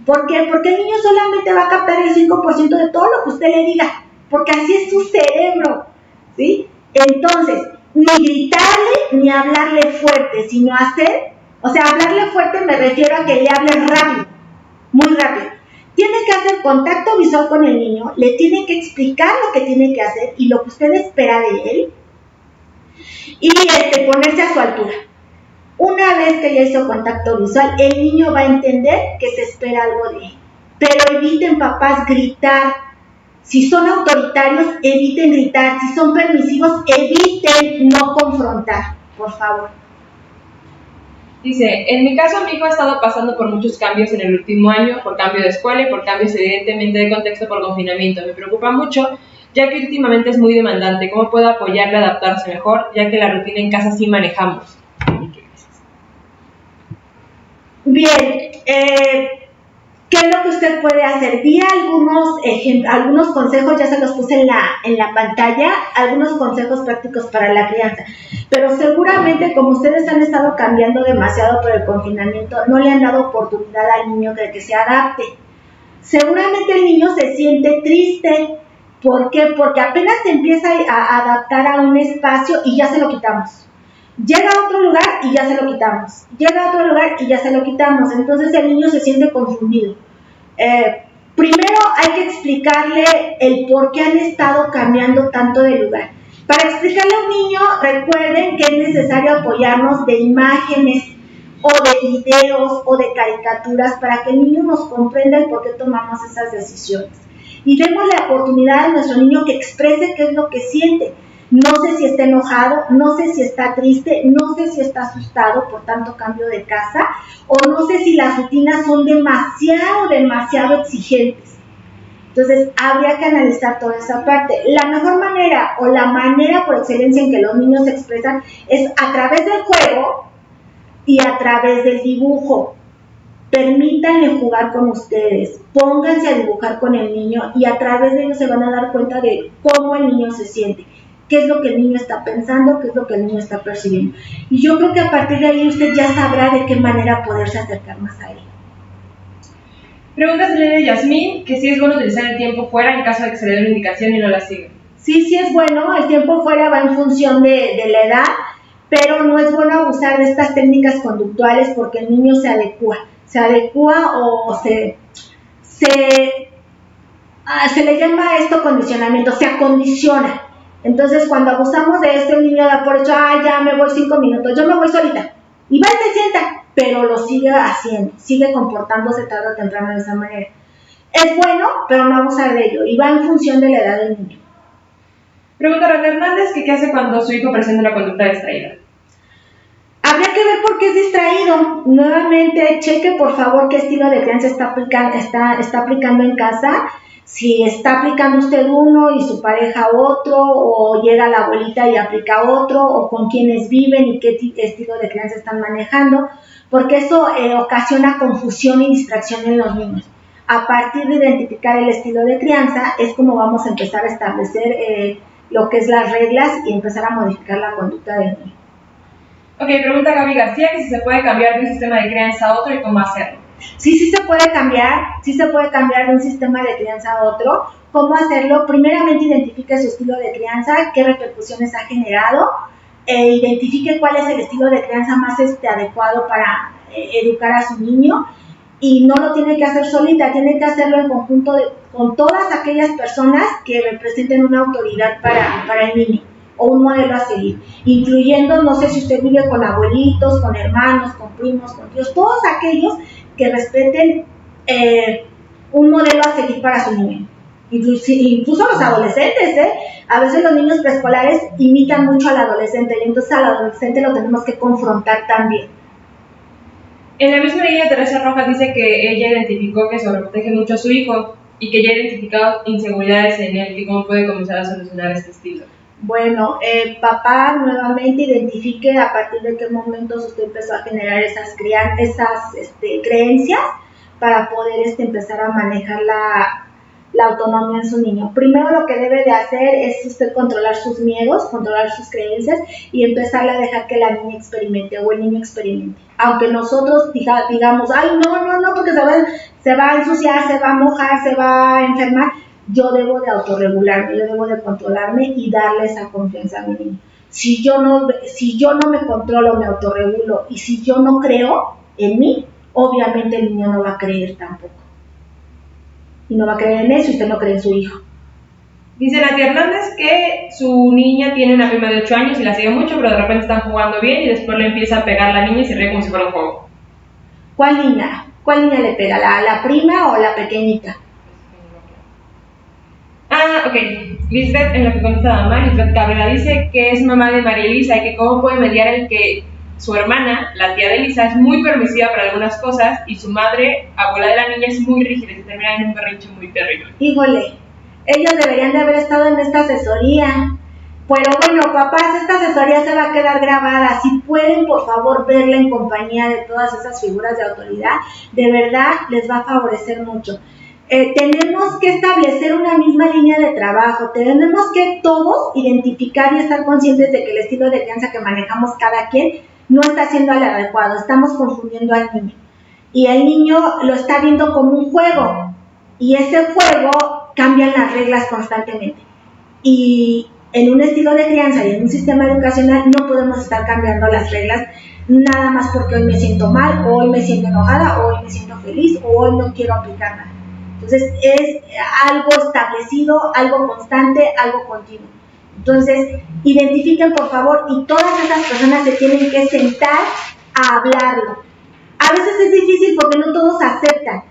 ¿Por qué? Porque el niño solamente va a captar el 5% de todo lo que usted le diga, porque así es su cerebro, ¿sí? Entonces, ni gritarle ni hablarle fuerte, sino hablarle fuerte me refiero a que le hable rápido, muy rápido. Tiene que hacer contacto visual con el niño, le tiene que explicar lo que tiene que hacer y lo que usted espera de él, y ponerse a su altura. Una vez que ya hizo contacto visual, el niño va a entender que se espera algo de él. Pero eviten, papás, gritar. Si son autoritarios, eviten gritar. Si son permisivos, eviten no confrontar, por favor. Dice, en mi caso, mi hijo ha estado pasando por muchos cambios en el último año, por cambio de escuela y por cambios evidentemente de contexto por confinamiento. Me preocupa mucho, ya que últimamente es muy demandante. ¿Cómo puedo apoyarle a adaptarse mejor, ya que la rutina en casa sí manejamos? Bien, ¿qué es lo que usted puede hacer? Vi algunos consejos, ya se los puse en la pantalla, algunos consejos prácticos para la crianza, pero seguramente como ustedes han estado cambiando demasiado por el confinamiento, no le han dado oportunidad al niño de que se adapte. Seguramente el niño se siente triste. ¿Por qué? Porque apenas se empieza a adaptar a un espacio y ya se lo quitamos. Llega a otro lugar y ya se lo quitamos. Llega a otro lugar y ya se lo quitamos. Entonces el niño se siente confundido. Primero hay que explicarle el por qué han estado cambiando tanto de lugar. Para explicarle a un niño, recuerden que es necesario apoyarnos de imágenes o de videos o de caricaturas para que el niño nos comprenda el por qué tomamos esas decisiones. Y demos la oportunidad a nuestro niño que exprese qué es lo que siente. No sé si está enojado, no sé si está triste, no sé si está asustado por tanto cambio de casa, o no sé si las rutinas son demasiado exigentes. Entonces, habría que analizar toda esa parte. La mejor manera, o la manera por excelencia en que los niños se expresan, es a través del juego y a través del dibujo. Permítanle jugar con ustedes, pónganse a dibujar con el niño y a través de ello se van a dar cuenta de cómo el niño se siente. Qué es lo que el niño está pensando, qué es lo que el niño está percibiendo. Y yo creo que a partir de ahí usted ya sabrá de qué manera poderse acercar más a él. Pregunta de Yasmín, que si es bueno utilizar el tiempo fuera en caso de que se le dé una indicación y no la siga. Sí es bueno, el tiempo fuera va en función de la edad, pero no es bueno abusar de estas técnicas conductuales porque el niño se adecua o se le llama esto condicionamiento, se acondiciona. Entonces, cuando abusamos de esto, el niño da por hecho, ya me voy 5 minutos, yo me voy solita. Y va y se sienta, pero lo sigue haciendo, sigue comportándose tarde o temprano de esa manera. Es bueno, pero no abusar de ello, y va en función de la edad del niño. Pregunta René Hernández, que qué hace cuando su hijo presenta una conducta distraída. Habría que ver por qué es distraído. Nuevamente, cheque por favor qué estilo de crianza está aplicando en casa. Si está aplicando usted uno y su pareja otro, o llega la abuelita y aplica otro, o con quienes viven y qué estilo de crianza están manejando, porque eso ocasiona confusión y distracción en los niños. A partir de identificar el estilo de crianza es como vamos a empezar a establecer lo que es las reglas y empezar a modificar la conducta del niño. Ok, pregunta Gaby García, que si se puede cambiar de un sistema de crianza a otro y cómo hacerlo. Sí se puede cambiar de un sistema de crianza a otro. ¿Cómo hacerlo? Primeramente identifique su estilo de crianza, qué repercusiones ha generado, identifique cuál es el estilo de crianza más adecuado para educar a su niño, y no lo tiene que hacer solita, tiene que hacerlo en conjunto con todas aquellas personas que representen una autoridad para el niño o un modelo a seguir, incluyendo, no sé si usted vive con abuelitos, con hermanos, con primos, con tíos, todos aquellos que respeten un modelo a seguir para su niño. Incluso los adolescentes, a veces los niños preescolares imitan mucho al adolescente y entonces al adolescente lo tenemos que confrontar también. En la misma línea, Teresa Rojas dice que ella identificó que sobreprotege mucho a su hijo y que ya ha identificado inseguridades en él y cómo puede comenzar a solucionar este estilo. Bueno, papá, nuevamente identifique a partir de qué momentos usted empezó a generar esas creencias para poder empezar a manejar la autonomía en su niño. Primero lo que debe de hacer es usted controlar sus miedos, controlar sus creencias y empezar a dejar que la niña experimente o el niño experimente. Aunque nosotros digamos, ay, no, porque se va a ensuciar, se va a mojar, se va a enfermar, yo debo de autorregularme, yo debo de controlarme y darle esa confianza a mi niño. Si yo no me controlo, me autorregulo y si yo no creo en mí, obviamente el niño no va a creer tampoco. Y no va a creer en eso y usted no cree en su hijo. Dice Nati Hernández que su niña tiene una prima de 8 años y la sigue mucho, pero de repente están jugando bien y después le empieza a pegar la niña y se ríe como si fuera un juego. ¿Cuál niña? ¿Cuál niña le pega? ¿La prima o la pequeñita? Ah, ok. Lisbeth, en lo que contesta mamá, Lisbeth Cabrera dice que es mamá de María Elisa y que cómo puede mediar el que su hermana, la tía de Elisa, es muy permisiva para algunas cosas y su madre, abuela de la niña, es muy rígida y se termina en un berrinche muy terrible. Híjole, ellos deberían de haber estado en esta asesoría. Pero bueno, papás, esta asesoría se va a quedar grabada. Si pueden, por favor, verla en compañía de todas esas figuras de autoridad, de verdad les va a favorecer mucho. Tenemos que establecer una misma línea de trabajo, tenemos que todos identificar y estar conscientes de que el estilo de crianza que manejamos cada quien no está siendo el adecuado, estamos confundiendo al niño y el niño lo está viendo como un juego y ese juego cambian las reglas constantemente y en un estilo de crianza y en un sistema educacional no podemos estar cambiando las reglas nada más porque hoy me siento mal, o hoy me siento enojada, o hoy me siento feliz, o hoy no quiero aplicar nada. Entonces es algo establecido, algo constante, algo continuo. Entonces identifiquen por favor y todas esas personas se tienen que sentar a hablarlo. A veces es difícil porque no todos aceptan,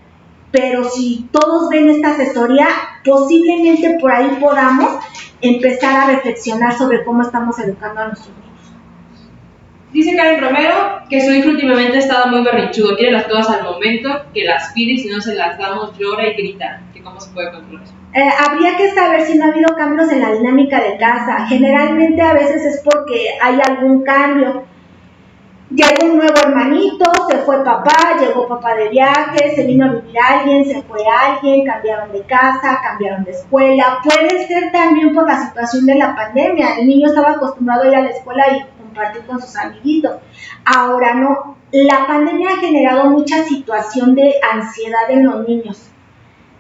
pero si todos ven esta asesoría, posiblemente por ahí podamos empezar a reflexionar sobre cómo estamos educando a nuestros niños. Dice Karen Romero que su hijo últimamente ha estado muy berrinchudo, quiere las cosas al momento, que las pide y si no se las damos llora y grita. ¿Que cómo se puede controlar eso? Habría que saber si no ha habido cambios en la dinámica de casa. Generalmente a veces es porque hay algún cambio. Llegó un nuevo hermanito, se fue papá, llegó papá de viaje, se vino a vivir alguien, se fue alguien, cambiaron de casa, cambiaron de escuela. Puede ser también por la situación de la pandemia. El niño estaba acostumbrado a ir a la escuela y compartir con sus amiguitos. Ahora no. La pandemia ha generado mucha situación de ansiedad en los niños.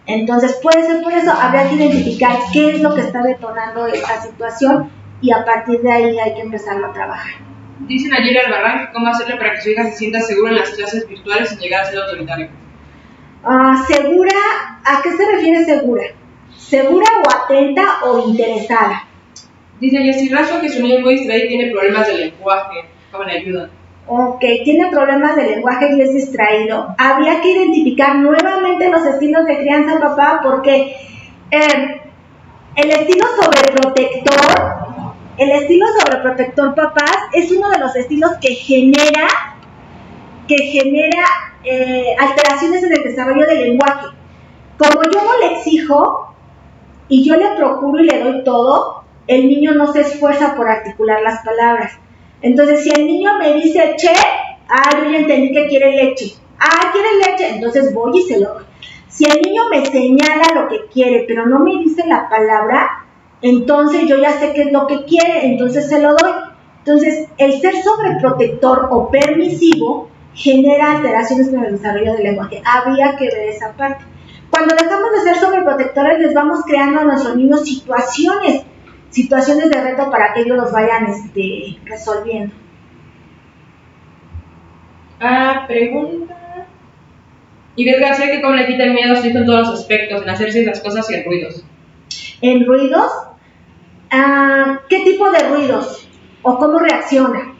Entonces puede ser por eso, habría que identificar qué es lo que está detonando esta situación y a partir de ahí hay que empezarlo a trabajar. Dice Nayeli Albarrán cómo hacerle para que su hija se sienta segura en las clases virtuales sin llegar a ser autoritaria. ¿Segura? ¿A qué se refiere segura? ¿Segura o atenta o interesada? Dice Jessy Razo que su niño es muy distraído y tiene problemas de lenguaje. ¿Cómo le ayudan? Ok, tiene problemas de lenguaje y es distraído. Habría que identificar nuevamente los estilos de crianza, papá, porque el estilo sobreprotector, papás, es uno de los estilos que genera alteraciones en el desarrollo del lenguaje. Como yo no le exijo y yo le procuro y le doy todo, el niño no se esfuerza por articular las palabras. Entonces, si el niño me dice, che, yo ya entendí que quiere leche. ¿Quiere leche? Entonces voy y se lo doy. Si el niño me señala lo que quiere, pero no me dice la palabra, entonces yo ya sé qué es lo que quiere, entonces se lo doy. Entonces, el ser sobreprotector o permisivo genera alteraciones en el desarrollo del lenguaje. Habría que ver esa parte. Cuando dejamos de ser sobreprotectores, les vamos creando a nuestros niños situaciones de reto para que ellos los vayan resolviendo. Pregunta. Ives García que cómo le quita el miedo a su hijo en todos los aspectos, en hacerse las cosas y en ruidos. ¿En ruidos? ¿Qué tipo de ruidos? ¿O cómo reacciona?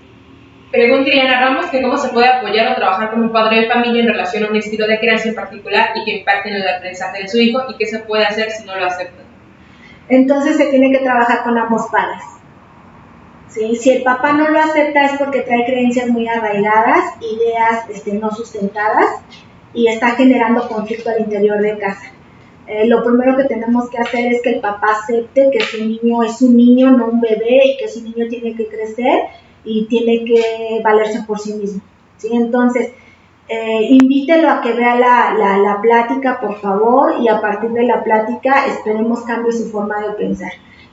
Pregunta Iliana Ramos que cómo se puede apoyar o trabajar con un padre de familia en relación a un estilo de crianza en particular y que impacte en el aprendizaje de su hijo y qué se puede hacer si no lo acepta. Entonces se tiene que trabajar con ambos padres. ¿Sí? Si el papá no lo acepta es porque trae creencias muy arraigadas, ideas no sustentadas y está generando conflicto al interior de casa. Lo primero que tenemos que hacer es que el papá acepte que su niño es un niño, no un bebé, y que su niño tiene que crecer y tiene que valerse por sí mismo. ¿Sí? Entonces, Invítelo a que vea la plática, por favor, y a partir de la plática esperemos cambie su forma de pensar.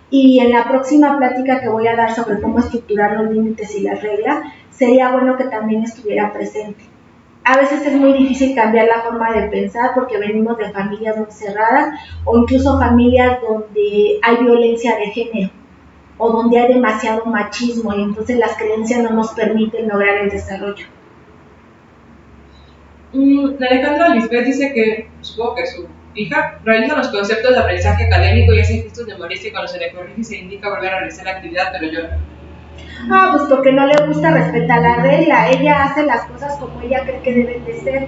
Y en la próxima plática que voy a dar sobre cómo estructurar los límites y las reglas, sería bueno que también estuviera presente. A veces es muy difícil cambiar la forma de pensar porque venimos de familias muy cerradas o incluso familias donde hay violencia de género o donde hay demasiado machismo y entonces las creencias no nos permiten lograr el desarrollo. Alejandra Lisbeth dice que, supongo que su hija, realiza los conceptos de aprendizaje académico y hace gestos de molestia cuando se le corrige y se indica volver a realizar la actividad, pero llora. Pues porque no le gusta respetar la regla. Ella hace las cosas como ella cree que deben de ser,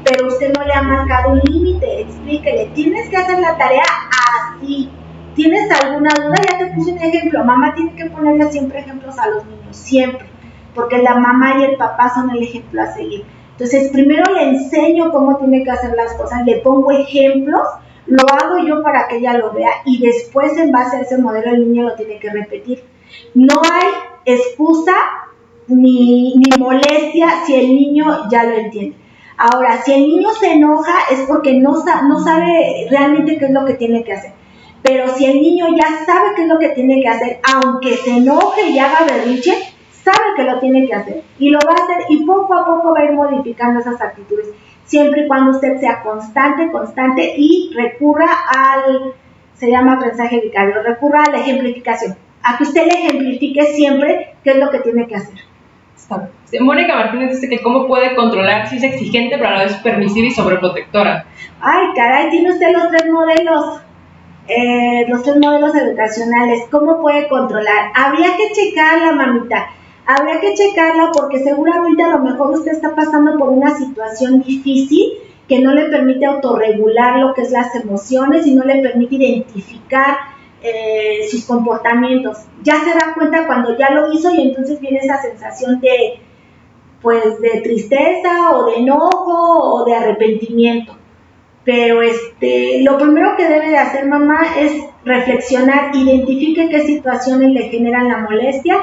pero usted no le ha marcado un límite. Explíquele, tienes que hacer la tarea así. ¿Tienes alguna duda? Ya te puse un ejemplo. Mamá tiene que ponerle siempre ejemplos a los niños, siempre, porque la mamá y el papá son el ejemplo a seguir. Entonces, primero le enseño cómo tiene que hacer las cosas, le pongo ejemplos, lo hago yo para que ella lo vea y después en base a ese modelo el niño lo tiene que repetir. No hay excusa ni molestia si el niño ya lo entiende. Ahora, si el niño se enoja es porque no sabe realmente qué es lo que tiene que hacer. Pero si el niño ya sabe qué es lo que tiene que hacer, aunque se enoje y haga berrinche, sabe que lo tiene que hacer y lo va a hacer y poco a poco va a ir modificando esas actitudes, siempre y cuando usted sea constante y recurra se llama aprendizaje vicario, recurra a la ejemplificación, a que usted le ejemplifique siempre qué es lo que tiene que hacer. Mónica Martínez dice que cómo puede controlar si es exigente pero a la vez permisiva y sobreprotectora. Ay, caray, tiene usted los tres modelos educacionales. ¿Cómo puede controlar? Habría que checarla, mamita. Habría que checarla porque seguramente a lo mejor usted está pasando por una situación difícil que no le permite autorregular lo que es las emociones y no le permite identificar sus comportamientos. Ya se da cuenta cuando ya lo hizo y entonces viene esa sensación de tristeza o de enojo o de arrepentimiento. Pero lo primero que debe de hacer mamá es reflexionar, identifique qué situaciones le generan la molestia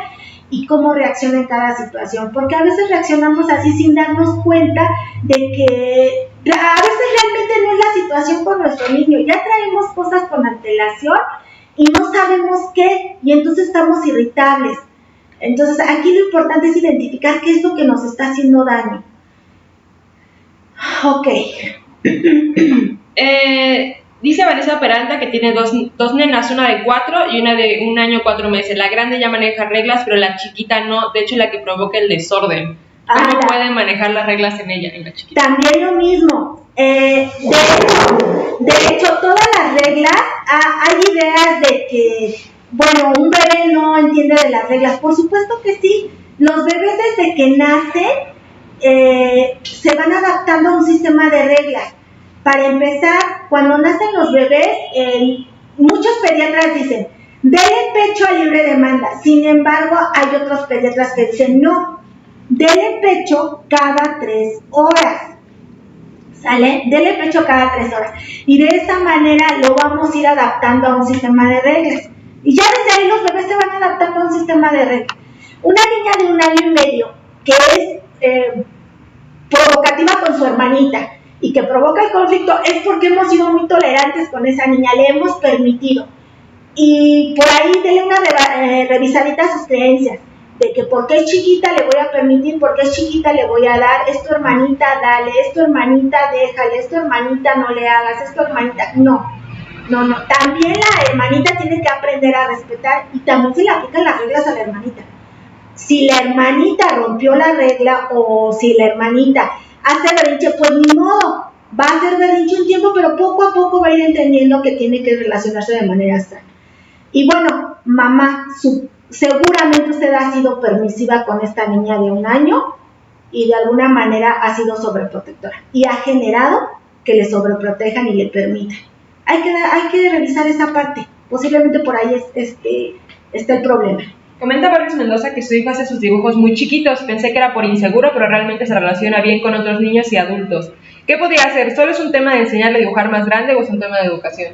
y cómo reacciona en cada situación, porque a veces reaccionamos así sin darnos cuenta de que a veces realmente no es la situación con nuestro niño, ya traemos cosas con antelación y no sabemos qué, y entonces estamos irritables. Entonces aquí lo importante es identificar qué es lo que nos está haciendo daño. Ok. Dice Vanessa Peralta que tiene dos nenas, una de 4 y una de 1 año 4 meses. La grande ya maneja reglas, pero la chiquita no, de hecho la que provoca el desorden. ¿Cómo pueden manejar las reglas en ella, en la chiquita? También lo mismo. De hecho, todas las reglas, hay ideas de que, un bebé no entiende de las reglas. Por supuesto que sí. Los bebés desde que nacen se van adaptando a un sistema de reglas. Para empezar, cuando nacen los bebés, muchos pediatras dicen, dele pecho a libre demanda. Sin embargo, hay otros pediatras que dicen, no, dele pecho cada 3 horas. ¿Sale? Dele pecho cada 3 horas. Y de esa manera lo vamos a ir adaptando a un sistema de reglas. Y ya desde ahí los bebés se van adaptando a un sistema de reglas. Una niña de 1 año y medio que es provocativa con su hermanita y que provoca el conflicto es porque hemos sido muy tolerantes con esa niña, le hemos permitido. Y por ahí denle una revisadita a sus creencias, de que porque es chiquita le voy a permitir, porque es chiquita le voy a dar, es tu hermanita, dale, es tu hermanita, déjale, es tu hermanita, no le hagas, es tu hermanita, no. También la hermanita tiene que aprender a respetar y también se le aplican las reglas a la hermanita. Si la hermanita rompió la regla o si la hermanita hace berrinche, pues ni modo, va a hacer berrinche un tiempo, pero poco a poco va a ir entendiendo que tiene que relacionarse de manera sana. Y mamá, seguramente usted ha sido permisiva con esta niña de 1 año y de alguna manera ha sido sobreprotectora y ha generado que le sobreprotejan y le permitan. Hay que revisar esa parte, posiblemente por ahí está el problema. Comenta Vargas Mendoza que su hijo hace sus dibujos muy chiquitos. Pensé que era por inseguro, pero realmente se relaciona bien con otros niños y adultos. ¿Qué podría hacer? ¿Solo es un tema de enseñarle a dibujar más grande o es un tema de educación?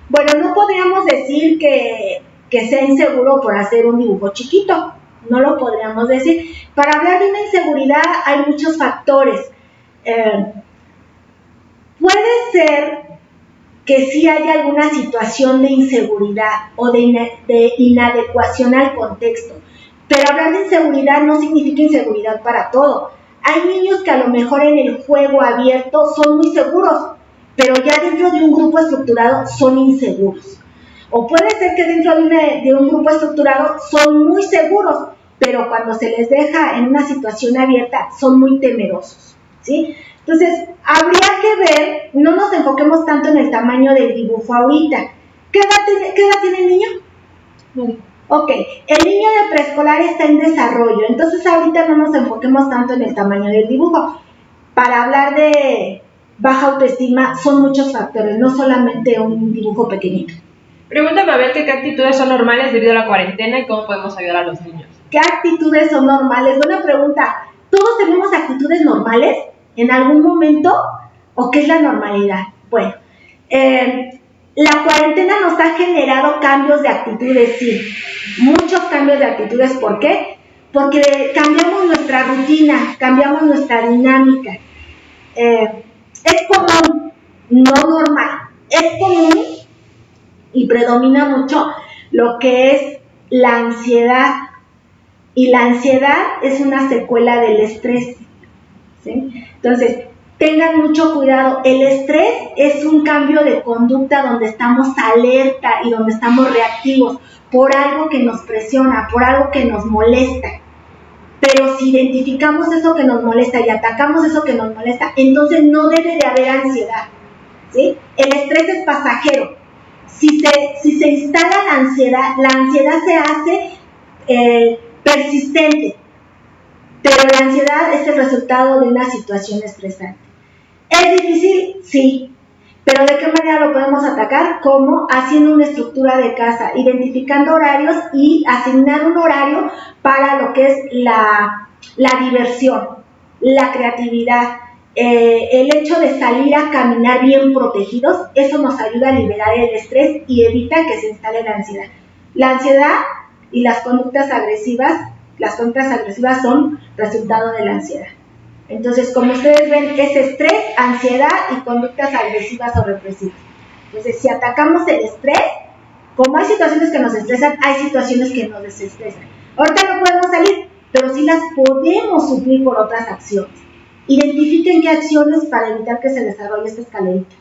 No podríamos decir que sea inseguro por hacer un dibujo chiquito. No lo podríamos decir. Para hablar de una inseguridad hay muchos factores. Puede ser que sí haya alguna situación de inseguridad o de inadecuación al contexto, pero hablar de inseguridad no significa inseguridad para todo. Hay niños que a lo mejor en el juego abierto son muy seguros, pero ya dentro de un grupo estructurado son inseguros. O puede ser que dentro de un grupo estructurado son muy seguros, pero cuando se les deja en una situación abierta son muy temerosos, ¿sí? Entonces, habría que ver, no nos enfoquemos tanto en el tamaño del dibujo ahorita. ¿Qué edad tiene el niño? Ok, el niño de preescolar está en desarrollo, entonces ahorita no nos enfoquemos tanto en el tamaño del dibujo. Para hablar de baja autoestima son muchos factores, no solamente un dibujo pequeñito. Pregunta Mabel que qué actitudes son normales debido a la cuarentena y cómo podemos ayudar a los niños. ¿Qué actitudes son normales? Buena pregunta. ¿Todos tenemos actitudes normales en algún momento? ¿O qué es la normalidad? Bueno, la cuarentena nos ha generado cambios de actitudes, sí. Muchos cambios de actitudes. ¿Por qué? Porque cambiamos nuestra rutina, cambiamos nuestra dinámica. Es común, no normal, es común y predomina mucho lo que es la ansiedad. Y la ansiedad es una secuela del estrés, ¿sí? Entonces, tengan mucho cuidado. El estrés es un cambio de conducta donde estamos alerta y donde estamos reactivos por algo que nos presiona, por algo que nos molesta. Pero si identificamos eso que nos molesta y atacamos eso que nos molesta, entonces no debe de haber ansiedad, ¿sí? El estrés es pasajero. Si se instala la ansiedad se hace persistente, pero la ansiedad es el resultado de una situación estresante. ¿Es difícil? Sí, pero ¿de qué manera lo podemos atacar? ¿Cómo? Haciendo una estructura de casa, identificando horarios y asignar un horario para lo que es la diversión, la creatividad, el hecho de salir a caminar bien protegidos. Eso nos ayuda a liberar el estrés y evita que se instale la ansiedad. La ansiedad y las conductas agresivas son resultado de la ansiedad. Entonces, como ustedes ven, es estrés, ansiedad y conductas agresivas o represivas. Entonces, si atacamos el estrés, como hay situaciones que nos estresan, hay situaciones que nos desestresan. Ahorita no podemos salir, pero sí las podemos suplir por otras acciones. Identifiquen qué acciones para evitar que se desarrolle esta escalerita.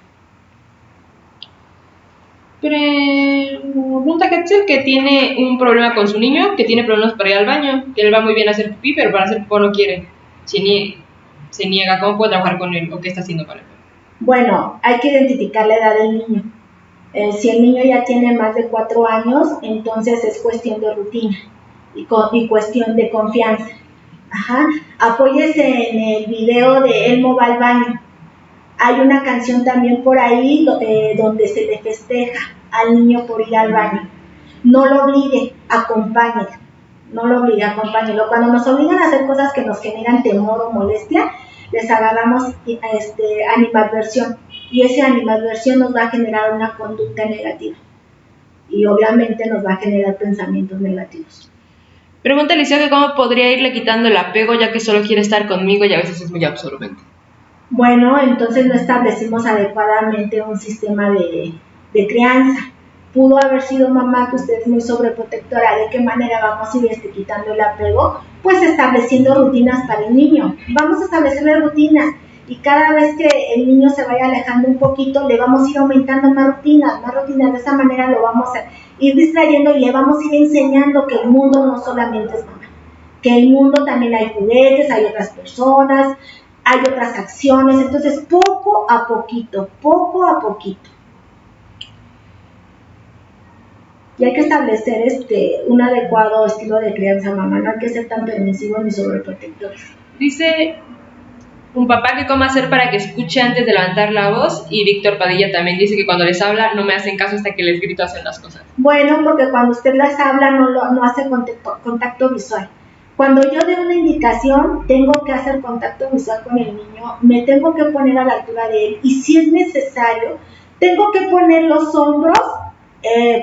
Pregunta Ketzel que tiene un problema con su niño, que tiene problemas para ir al baño, que él va muy bien a hacer pipí, pero para hacer pipí no quiere. Se niega. ¿Cómo puede trabajar con él o qué está haciendo para él? Bueno, hay que identificar la edad del niño. Si el niño ya tiene más de 4 años, entonces es cuestión de rutina y cuestión de confianza. Apóyese en el video de Elmo va al baño. Hay una canción también por ahí donde se le festeja al niño por ir al baño. No lo obligue, acompáñelo. No lo obligue, acompáñelo. Cuando nos obligan a hacer cosas que nos generan temor o molestia, les agarramos animadversión. Y esa animadversión nos va a generar una conducta negativa. Y obviamente nos va a generar pensamientos negativos. Pregunta Eliseo que cómo podría irle quitando el apego ya que solo quiere estar conmigo y a veces es muy absorbente. Bueno, entonces no establecimos adecuadamente un sistema de crianza. Pudo haber sido mamá que usted es muy sobreprotectora. ¿De qué manera vamos a ir quitando el apego? Pues estableciendo rutinas para el niño. Vamos a establecerle rutinas y cada vez que el niño se vaya alejando un poquito, le vamos a ir aumentando más rutinas. De esa manera lo vamos a ir distrayendo y le vamos a ir enseñando que el mundo no solamente es mamá, que el mundo también hay juguetes, hay otras personas, hay otras acciones. Entonces, poco a poquito. Y hay que establecer un adecuado estilo de crianza, mamá. No hay que ser tan permisivos ni sobreprotectores. Dice un papá que cómo hacer para que escuche antes de levantar la voz, y Víctor Padilla también dice que cuando les habla no me hacen caso hasta que les grito hacen las cosas. Bueno, porque cuando usted les habla no hace contacto visual. Cuando yo dé una indicación, tengo que hacer contacto visual con el niño, me tengo que poner a la altura de él y si es necesario, tengo que poner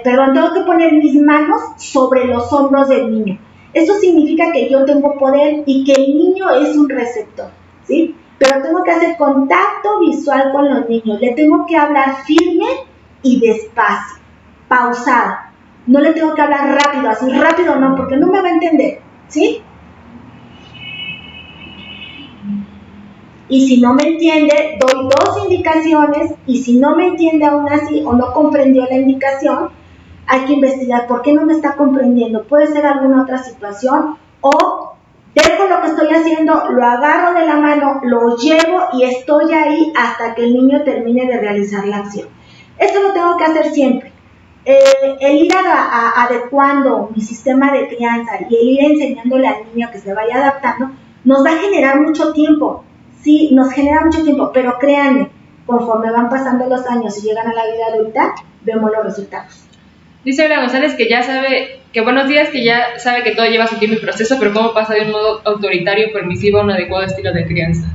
tengo que poner mis manos sobre los hombros del niño. Eso significa que yo tengo poder y que el niño es un receptor, ¿sí? pero tengo que hacer contacto visual con los niños, le tengo que hablar firme y despacio, pausado, no le tengo que hablar rápido, así rápido no, porque no me va a entender, ¿sí? Y si no me entiende, doy 2 indicaciones, y si no me entiende aún así o no comprendió la indicación, hay que investigar por qué no me está comprendiendo. Puede ser alguna otra situación, o dejo lo que estoy haciendo, lo agarro de la mano, lo llevo y estoy ahí hasta que el niño termine de realizar la acción. Esto lo tengo que hacer siempre. El ir adecuando mi sistema de crianza y el ir enseñándole al niño que se vaya adaptando, nos va a generar mucho tiempo. Sí, nos genera mucho tiempo, pero créanme, conforme van pasando los años y llegan a la vida adulta, vemos los resultados. Dice Bela González que ya sabe, que buenos días, que ya sabe que todo lleva su tiempo y proceso, pero cómo pasa de un modo autoritario, permisivo a un adecuado estilo de crianza.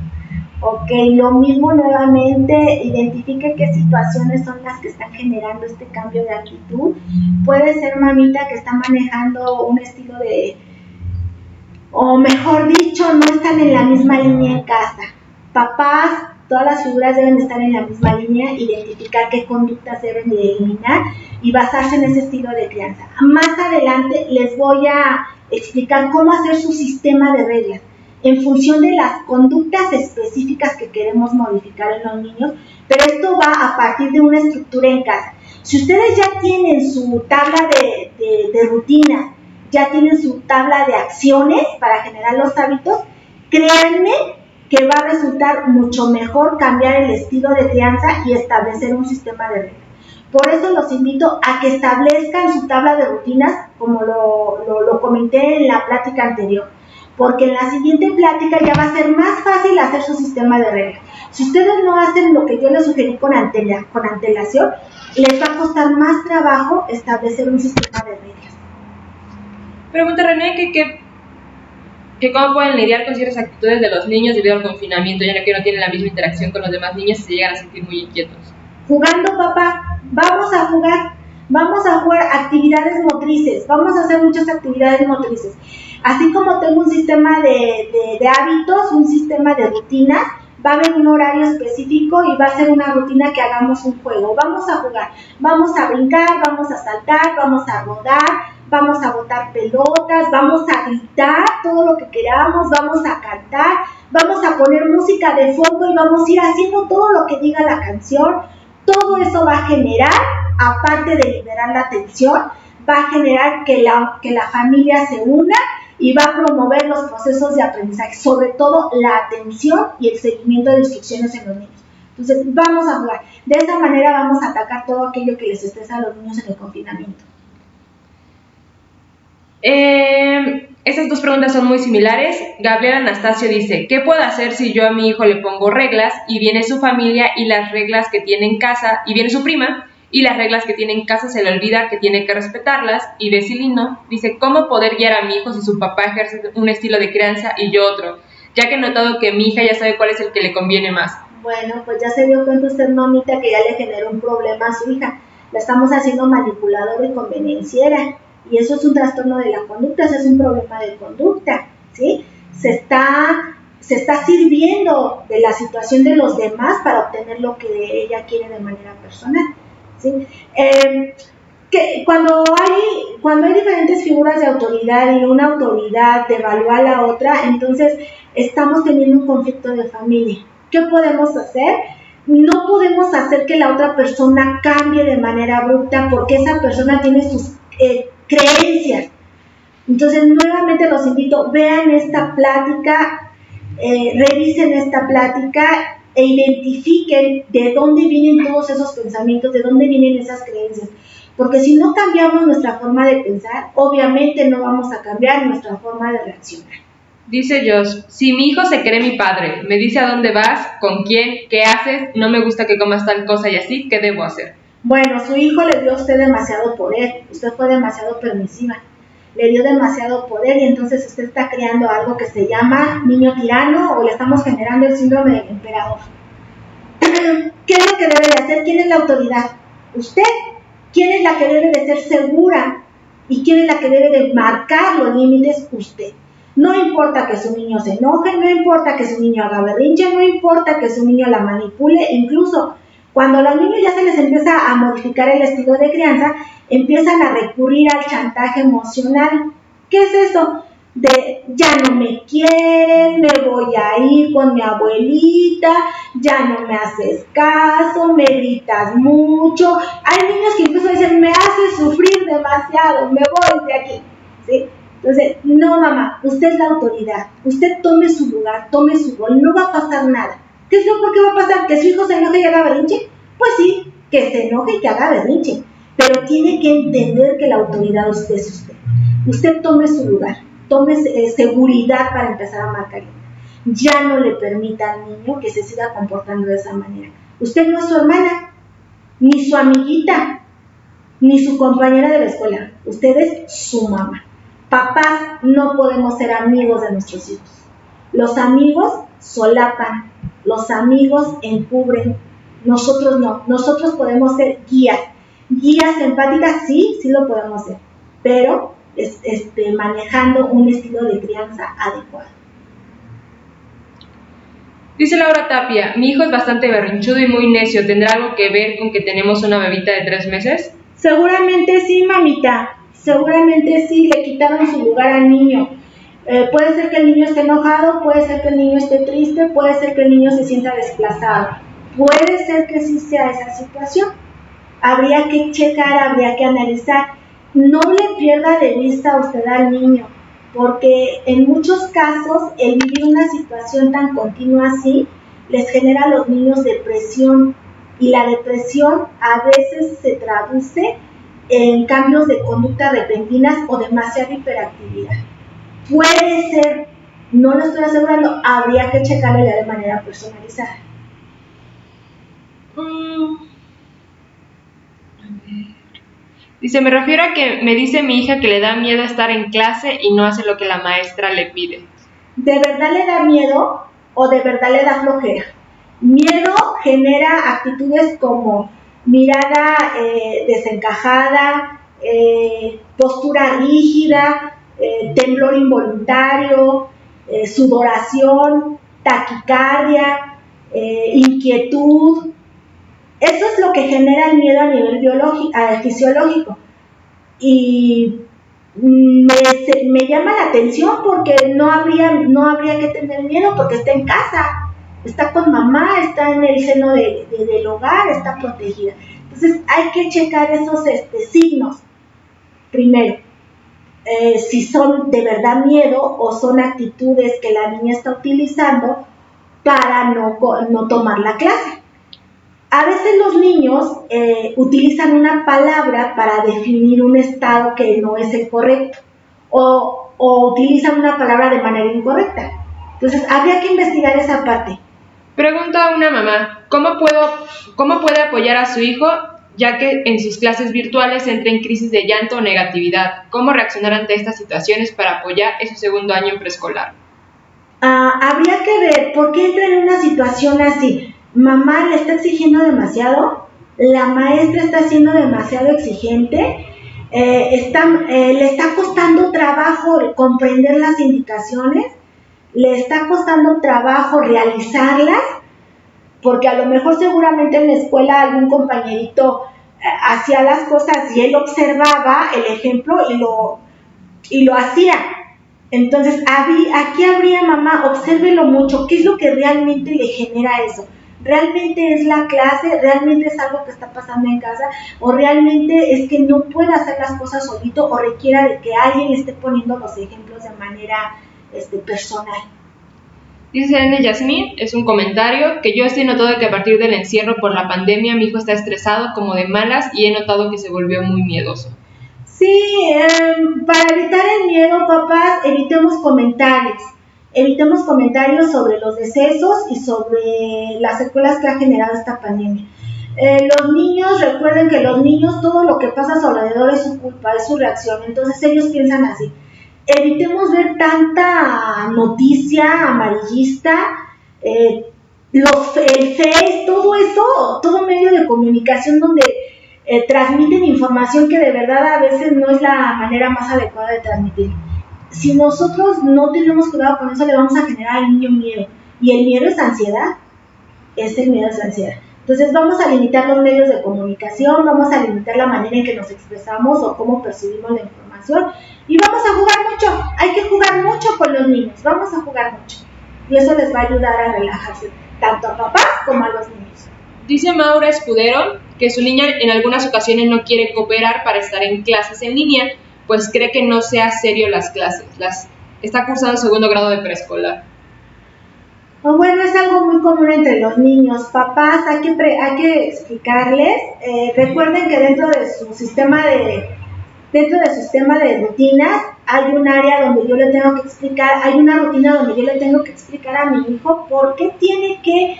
Ok, lo mismo nuevamente, identifique qué situaciones son las que están generando este cambio de actitud. Puede ser mamita que está manejando un estilo de, o mejor dicho, no están en la misma línea en casa. Papás, todas las figuras deben estar en la misma línea, identificar qué conductas deben de eliminar y basarse en ese estilo de crianza. Más adelante les voy a explicar cómo hacer su sistema de reglas en función de las conductas específicas que queremos modificar en los niños, pero esto va a partir de una estructura en casa. Si ustedes ya tienen su tabla de rutina, ya tienen su tabla de acciones para generar los hábitos, créanme que va a resultar mucho mejor cambiar el estilo de crianza y establecer un sistema de reglas. Por eso los invito a que establezcan su tabla de rutinas, como lo comenté en la plática anterior, porque en la siguiente plática ya va a ser más fácil hacer su sistema de reglas. Si ustedes no hacen lo que yo les sugerí con antelación, les va a costar más trabajo establecer un sistema de reglas. Pregunta René que cómo pueden lidiar con ciertas actitudes de los niños debido al confinamiento, ya que no tienen la misma interacción con los demás niños y se llegan a sentir muy inquietos. Jugando, papá, vamos a jugar actividades motrices, vamos a hacer muchas actividades motrices. Así como tengo un sistema de hábitos, un sistema de rutinas, va a haber un horario específico y va a ser una rutina que hagamos un juego. Vamos a jugar, vamos a brincar, vamos a saltar, vamos a rodar, vamos a botar pelotas, vamos a gritar todo lo que queramos, vamos a cantar, vamos a poner música de fondo y vamos a ir haciendo todo lo que diga la canción. Todo eso va a generar, aparte de liberar la tensión, va a generar que la familia se una y va a promover los procesos de aprendizaje, sobre todo la atención y el seguimiento de instrucciones en los niños. Entonces, vamos a jugar. De esa manera vamos a atacar todo aquello que les estresa a los niños en el confinamiento. Estas dos preguntas son muy similares. Gabriel Anastasio dice, ¿qué puedo hacer si yo a mi hijo le pongo reglas y viene su familia y las reglas que tiene en casa, y viene su prima y las reglas que tiene en casa se le olvida que tiene que respetarlas? Y Becilino dice, ¿cómo poder guiar a mi hijo si su papá ejerce un estilo de crianza y yo otro? Ya que he notado que mi hija ya sabe cuál es el que le conviene más. Bueno, pues ya se dio cuenta usted, mamita, que ya le generó un problema a su hija. La estamos haciendo manipuladora y convenenciera. Y eso es un trastorno de la conducta, eso es un problema de conducta, ¿sí? Se está sirviendo de la situación de los demás para obtener lo que ella quiere de manera personal, ¿sí? Que cuando hay diferentes figuras de autoridad y una autoridad devalúa a la otra, entonces estamos teniendo un conflicto de familia. ¿Qué podemos hacer? No podemos hacer que la otra persona cambie de manera abrupta porque esa persona tiene sus creencias. Entonces, nuevamente los invito, vean esta plática, revisen esta plática e identifiquen de dónde vienen todos esos pensamientos, de dónde vienen esas creencias. Porque si no cambiamos nuestra forma de pensar, obviamente no vamos a cambiar nuestra forma de reaccionar. Dice Josh, si mi hijo se cree mi padre, me dice a dónde vas, con quién, qué haces, no me gusta que comas tal cosa y así, ¿qué debo hacer? Bueno, su hijo le dio a usted demasiado poder, usted fue demasiado permisiva, le dio demasiado poder y entonces usted está creando algo que se llama niño tirano o le estamos generando el síndrome del emperador. ¿Qué es lo que debe de hacer? ¿Quién es la autoridad? Usted. ¿Quién es la que debe de ser segura? ¿Y quién es la que debe de marcar los límites? Usted. No importa que su niño se enoje, no importa que su niño haga berrinche, no importa que su niño la manipule, incluso cuando a los niños ya se les empieza a modificar el estilo de crianza, empiezan a recurrir al chantaje emocional. ¿Qué es eso? De ya no me quieren, me voy a ir con mi abuelita, ya no me haces caso, me gritas mucho. Hay niños que incluso dicen, me haces sufrir demasiado, me voy de aquí, ¿sí? Entonces, no mamá, usted es la autoridad, usted tome su lugar, tome su rol, no va a pasar nada. ¿Qué es lo que va a pasar? ¿Que su hijo se enoje y haga berrinche? Pues sí, que se enoje y que haga berrinche, pero tiene que entender que la autoridad usted es usted. Usted tome su lugar, tome seguridad para empezar a marcar. Ya no le permita al niño que se siga comportando de esa manera. Usted no es su hermana, ni su amiguita, ni su compañera de la escuela. Usted es su mamá. Papás no podemos ser amigos de nuestros hijos. Los amigos solapan, los amigos encubren. Nosotros no, nosotros podemos ser guías. Guías empáticas, sí lo podemos ser, pero manejando un estilo de crianza adecuado. Dice Laura Tapia, mi hijo es bastante berrinchudo y muy necio, ¿tendrá algo que ver con que tenemos una bebita de 3 meses? Seguramente sí, mamita, seguramente sí, le quitaron su lugar al niño. Puede ser que el niño esté enojado, puede ser que el niño esté triste, puede ser que el niño se sienta desplazado. Puede ser que sí sea esa situación. Habría que checar, habría que analizar. No le pierda de vista a usted al niño, porque en muchos casos el vivir una situación tan continua así les genera a los niños depresión, y la depresión a veces se traduce en cambios de conducta repentinas o demasiada hiperactividad. Puede ser, no lo estoy asegurando, habría que checarlo ya de manera personalizada. Dice, me refiero a que me dice mi hija que le da miedo estar en clase y no hace lo que la maestra le pide. ¿De verdad le da miedo o de verdad le da flojera? Miedo genera actitudes como mirada desencajada, postura rígida, temblor involuntario, sudoración, taquicardia, inquietud. Eso es lo que genera el miedo a nivel fisiológico. Y me llama la atención porque no habría que tener miedo porque está en casa, está con mamá, está en el seno del hogar, está protegida. Entonces hay que checar esos signos primero, si son de verdad miedo o son actitudes que la niña está utilizando para no tomar la clase. A veces los niños utilizan una palabra para definir un estado que no es el correcto o utilizan una palabra de manera incorrecta. Entonces, habría que investigar esa parte. Pregunta a una mamá, ¿cómo puede apoyar a su hijo ya que en sus clases virtuales entra en crisis de llanto o negatividad? ¿Cómo reaccionar ante estas situaciones para apoyar en su segundo año en preescolar? Habría que ver por qué entra en una situación así. Mamá le está exigiendo demasiado, la maestra está siendo demasiado exigente, le está costando trabajo comprender las indicaciones, le está costando trabajo realizarlas, porque a lo mejor seguramente en la escuela algún compañerito hacía las cosas y él observaba el ejemplo y lo hacía. Entonces aquí habría, mamá, obsérvelo mucho, ¿qué es lo que realmente le genera eso? ¿Realmente es la clase? ¿Realmente es algo que está pasando en casa? ¿O realmente es que no puede hacer las cosas solito o requiera de que alguien le esté poniendo los ejemplos de manera personal? Dice N. Yasmín, es un comentario, que yo estoy notando que a partir del encierro por la pandemia mi hijo está estresado como de malas y he notado que se volvió muy miedoso. Sí, para evitar el miedo, papás, evitemos comentarios sobre los decesos y sobre las secuelas que ha generado esta pandemia. Los niños, recuerden que los niños, todo lo que pasa a su alrededor es su culpa, es su reacción, entonces ellos piensan así. Evitemos ver tanta noticia amarillista, el Face, todo eso, todo medio de comunicación donde transmiten información que de verdad a veces no es la manera más adecuada de transmitir. si nosotros no tenemos cuidado con eso, le vamos a generar al niño miedo. Y el miedo es ansiedad. El miedo es ansiedad. Entonces vamos a limitar los medios de comunicación, vamos a limitar la manera en que nos expresamos o cómo percibimos la información. Y vamos a jugar mucho. Hay que jugar mucho con los niños. Vamos a jugar mucho. Y eso les va a ayudar a relajarse, tanto a papás como a los niños. Dice Maura Escudero que su niña en algunas ocasiones no quiere cooperar para estar en clases en línea, pues cree que no sea serio las clases. Está cursando segundo grado de preescolar. Bueno, es algo muy común entre los niños. Papás, hay que explicarles. Recuerden que dentro de su sistema de rutinas hay un área donde yo le tengo que explicar, hay una rutina donde yo le tengo que explicar a mi hijo por qué tiene que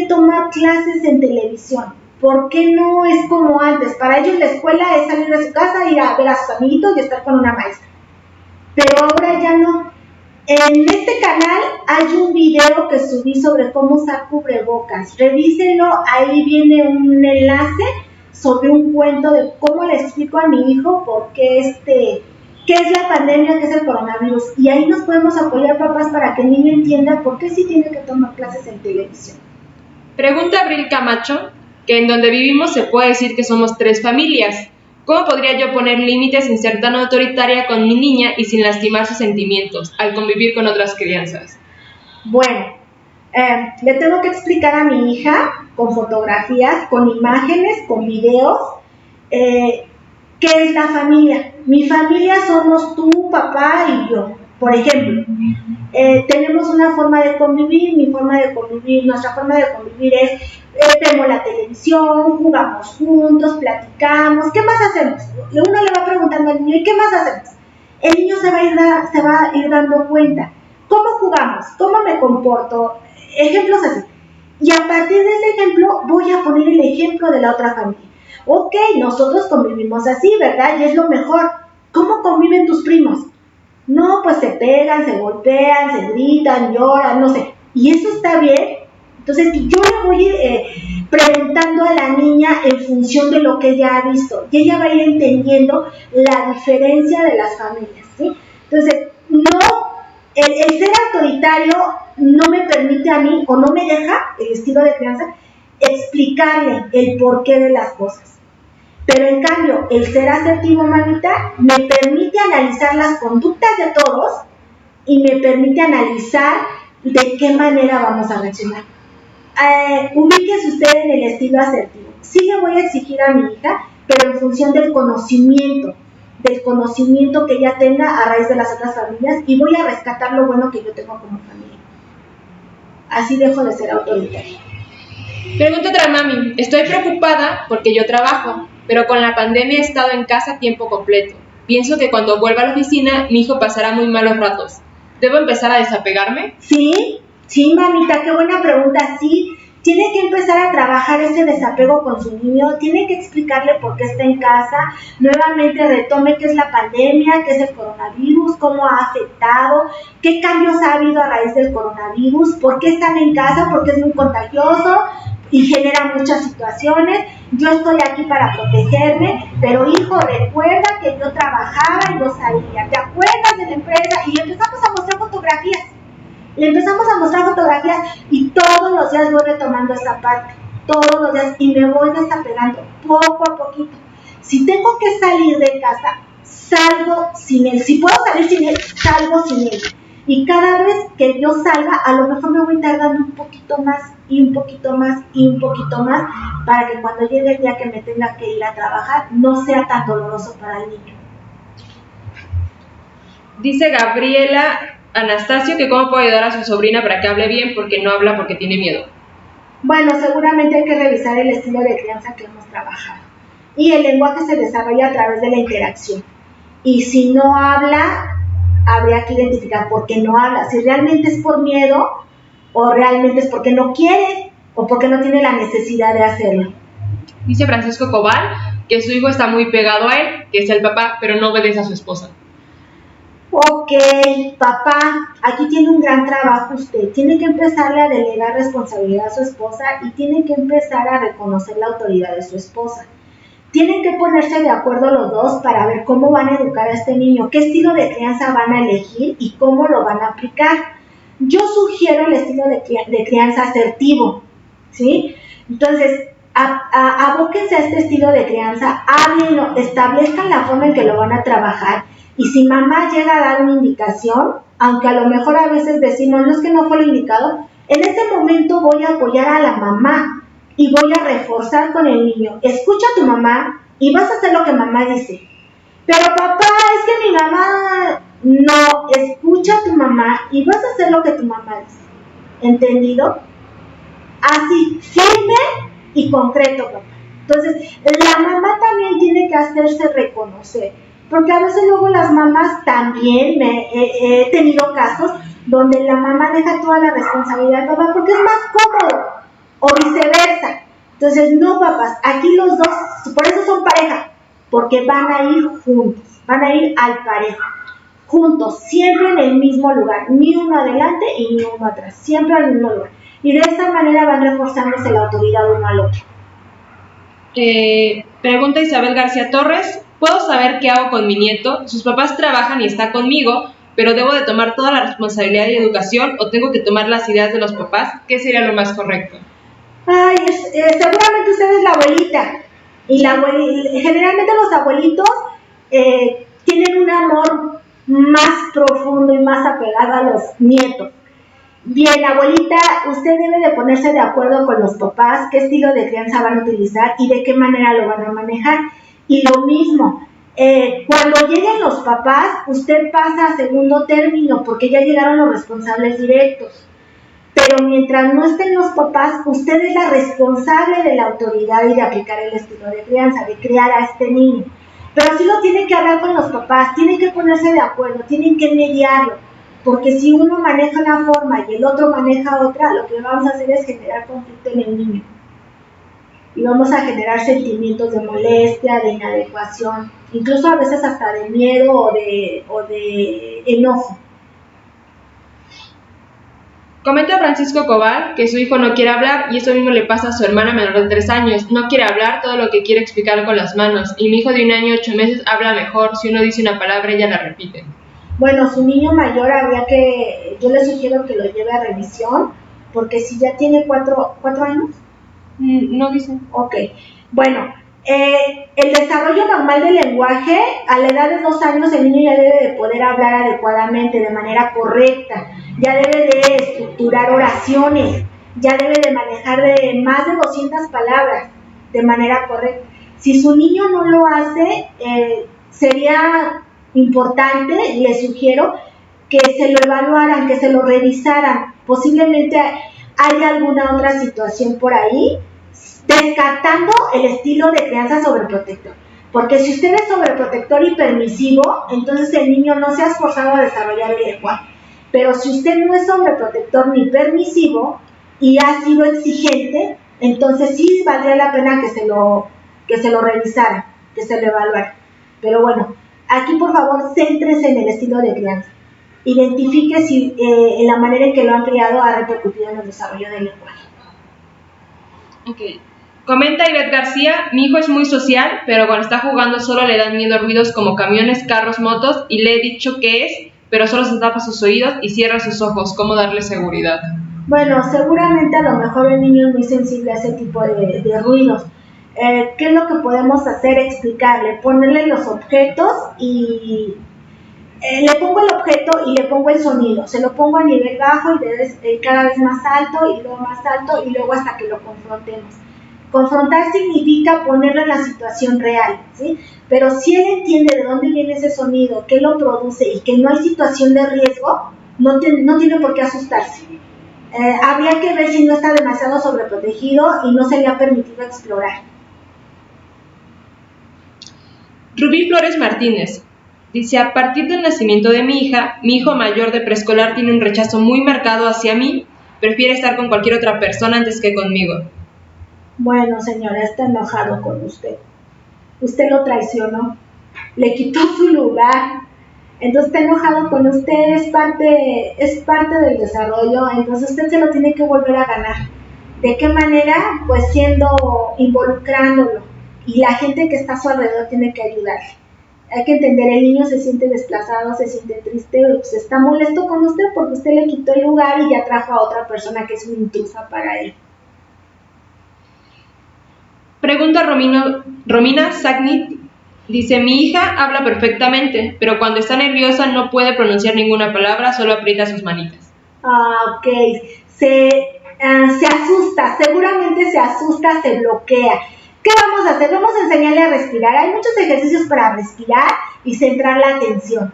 tomar clases en televisión. ¿Por qué no es como antes? Para ellos la escuela es salir de su casa, ir a ver a sus amiguitos y estar con una maestra. Pero ahora ya no. En este canal hay un video que subí sobre cómo usar cubrebocas. Revísenlo, ahí viene un enlace sobre un cuento de cómo le explico a mi hijo por qué qué es la pandemia, qué es el coronavirus. Y ahí nos podemos apoyar, papás, para que el niño entienda por qué sí tiene que tomar clases en televisión. Pregunta Abril Camacho, que en donde vivimos se puede decir que somos 3 familias. ¿Cómo podría yo poner límites sin ser tan autoritaria con mi niña y sin lastimar sus sentimientos al convivir con otras crianzas? Bueno, le tengo que explicar a mi hija con fotografías, con imágenes, con videos, qué es la familia. Mi familia somos tú, papá y yo. Por ejemplo, tenemos una forma de convivir, nuestra forma de convivir es, vemos la televisión, jugamos juntos, platicamos, ¿qué más hacemos? Uno le va preguntando al niño, ¿y qué más hacemos? El niño se va a ir dando cuenta, ¿cómo jugamos? ¿Cómo me comporto? Ejemplos así. Y a partir de ese ejemplo, voy a poner el ejemplo de la otra familia. Ok, nosotros convivimos así, ¿verdad? Y es lo mejor. ¿Cómo conviven tus primos? No, pues se pegan, se golpean, se gritan, lloran, no sé. ¿Y eso está bien? Entonces yo le voy preguntando a la niña en función de lo que ella ha visto. Y ella va a ir entendiendo la diferencia de las familias, ¿sí? Entonces, el ser autoritario no me permite a mí, o no me deja, el estilo de crianza, explicarle el porqué de las cosas. Pero en cambio, el ser asertivo, mamita, me permite analizar las conductas de todos y me permite analizar de qué manera vamos a reaccionar. Ubíquese usted en el estilo asertivo. Sí le voy a exigir a mi hija, pero en función del conocimiento que ella tenga a raíz de las otras familias, y voy a rescatar lo bueno que yo tengo como familia. Así dejo de ser autoritaria. Pregunta otra mami, estoy preocupada porque yo trabajo, pero con la pandemia he estado en casa a tiempo completo. Pienso que cuando vuelva a la oficina, mi hijo pasará muy malos ratos. ¿Debo empezar a desapegarme? Sí, mamita, qué buena pregunta. Sí, tiene que empezar a trabajar ese desapego con su niño, tiene que explicarle por qué está en casa, nuevamente retome qué es la pandemia, qué es el coronavirus, cómo ha afectado, qué cambios ha habido a raíz del coronavirus, por qué están en casa, porque es muy contagioso y genera muchas situaciones. Yo estoy aquí para protegerme, pero hijo, recuerda que yo trabajaba y yo salía, ¿te acuerdas de la empresa? Y empezamos a mostrar fotografías. Y todos los días voy retomando esta parte, todos los días, y me voy desapegando poco a poquito. Si tengo que salir de casa, salgo sin él. Si puedo salir sin él, salgo sin él. Y cada vez que yo salga, a lo mejor me voy tardando un poquito más, y un poquito más, y un poquito más, para que cuando llegue el día que me tenga que ir a trabajar, no sea tan doloroso para el niño. Dice Gabriela Anastasio que cómo puede ayudar a su sobrina para que hable bien, porque no habla porque tiene miedo. Bueno, seguramente hay que revisar el estilo de crianza que hemos trabajado. Y el lenguaje se desarrolla a través de la interacción. Y si no habla, habría que identificar por qué no habla. Si realmente es por miedo, o realmente es porque no quiere, o porque no tiene la necesidad de hacerlo. Dice Francisco Cobal que su hijo está muy pegado a él, que es el papá, pero no obedece a su esposa. Ok, papá, aquí tiene un gran trabajo usted. Tiene que empezarle a delegar responsabilidad a su esposa y tiene que empezar a reconocer la autoridad de su esposa. tienen que ponerse de acuerdo los dos para ver cómo van a educar a este niño, qué estilo de crianza van a elegir y cómo lo van a aplicar. Yo sugiero el estilo de crianza asertivo, ¿sí? Entonces, abóquense a este estilo de crianza, háblenlo, establezcan la forma en que lo van a trabajar, y si mamá llega a dar una indicación, aunque a lo mejor a veces decimos, no es que no fue el indicado, en ese momento voy a apoyar a la mamá y voy a reforzar con el niño. Escucha a tu mamá y vas a hacer lo que mamá dice. Pero papá, es que mi mamá... No, escucha a tu mamá y vas a hacer lo que tu mamá dice. ¿Entendido? Así, firme y concreto, papá. Entonces, la mamá también tiene que hacerse reconocer. Porque a veces luego las mamás también, he tenido casos donde la mamá deja toda la responsabilidad al papá porque es más cómodo, o viceversa. Entonces, no, papás, aquí los dos, por eso son pareja, porque van a ir juntos, van a ir al parejo, juntos, siempre en el mismo lugar, ni uno adelante y ni uno atrás, siempre al mismo lugar. Y de esta manera van reforzándose la autoridad uno al otro. Pregunta Isabel García Torres. ¿Puedo saber qué hago con mi nieto? Sus papás trabajan y está conmigo, pero ¿debo de tomar toda la responsabilidad de educación o tengo que tomar las ideas de los papás? ¿Qué sería lo más correcto? Ay, seguramente usted es la abuelita. Y generalmente los abuelitos tienen un amor más profundo y más apegado a los nietos. Bien, abuelita, usted debe de ponerse de acuerdo con los papás, qué estilo de crianza van a utilizar y de qué manera lo van a manejar. Y lo mismo, cuando lleguen los papás, usted pasa a segundo término porque ya llegaron los responsables directos. Pero mientras no estén los papás, usted es la responsable de la autoridad y de aplicar el estilo de crianza, de criar a este niño. Pero sí lo tiene que hablar con los papás, tienen que ponerse de acuerdo, tienen que mediarlo. Porque si uno maneja una forma y el otro maneja otra, lo que vamos a hacer es generar conflicto en el niño. Y vamos a generar sentimientos de molestia, de inadecuación, incluso a veces hasta de miedo o de enojo. Comenta Francisco Cobal que su hijo no quiere hablar y eso mismo le pasa a su hermana menor de 3 años. No quiere hablar, todo lo que quiere explicar con las manos. Y mi hijo de 1 año y 8 meses habla mejor. Si uno dice una palabra, ella la repite. Bueno, su niño mayor yo le sugiero que lo lleve a revisión, porque si ya tiene 4 años. No dice. Ok, bueno, el desarrollo normal del lenguaje, a la edad de 2 años el niño ya debe de poder hablar adecuadamente, de manera correcta, ya debe de estructurar oraciones, ya debe de manejar de más de 200 palabras de manera correcta. Si su niño no lo hace, sería importante, le sugiero, que se lo evaluaran, que se lo revisaran. Posiblemente haya alguna otra situación por ahí, descartando el estilo de crianza sobreprotector. Porque si usted es sobreprotector y permisivo, entonces el niño no se ha esforzado a desarrollar el lenguaje. Pero si usted no es sobreprotector ni permisivo y ha sido exigente, entonces sí valdría la pena que se lo revisara, que se lo evaluara. Pero bueno, aquí por favor céntrese en el estilo de crianza. Identifique si en la manera en que lo han criado ha repercutido en el desarrollo del lenguaje. Ok. Comenta Ivette García, mi hijo es muy social, pero cuando está jugando solo le dan miedo ruidos como camiones, carros, motos, y le he dicho qué es, pero solo se tapa sus oídos y cierra sus ojos. ¿Cómo darle seguridad? Bueno, seguramente a lo mejor el niño es muy sensible a ese tipo de ruidos. ¿Qué es lo que podemos hacer? Explicarle, ponerle los objetos y le pongo el objeto y le pongo el sonido. Se lo pongo a nivel bajo y cada vez más alto y luego más alto y luego hasta que lo confrontemos. Confrontar significa ponerlo en la situación real, ¿sí? Pero si él entiende de dónde viene ese sonido, qué lo produce y que no hay situación de riesgo, no tiene por qué asustarse. Habría que ver si no está demasiado sobreprotegido y no se le ha permitido explorar. Rubí Flores Martínez dice, a partir del nacimiento de mi hija, mi hijo mayor de preescolar tiene un rechazo muy marcado hacia mí, prefiere estar con cualquier otra persona antes que conmigo. Bueno, señora, está enojado con usted. Usted lo traicionó, le quitó su lugar, entonces está enojado con usted, es parte del desarrollo, entonces usted se lo tiene que volver a ganar. ¿De qué manera? Pues involucrándolo y la gente que está a su alrededor tiene que ayudarle. Hay que entender, el niño se siente desplazado, se siente triste, pues está molesto con usted porque usted le quitó el lugar y ya trajo a otra persona que es una intrusa para él. Pregunta Romina Sagnit. Dice, mi hija habla perfectamente, pero cuando está nerviosa no puede pronunciar ninguna palabra, solo aprieta sus manitas. Ok, se asusta, seguramente se asusta, se bloquea. ¿Qué vamos a hacer? Vamos a enseñarle a respirar. Hay muchos ejercicios para respirar y centrar la atención.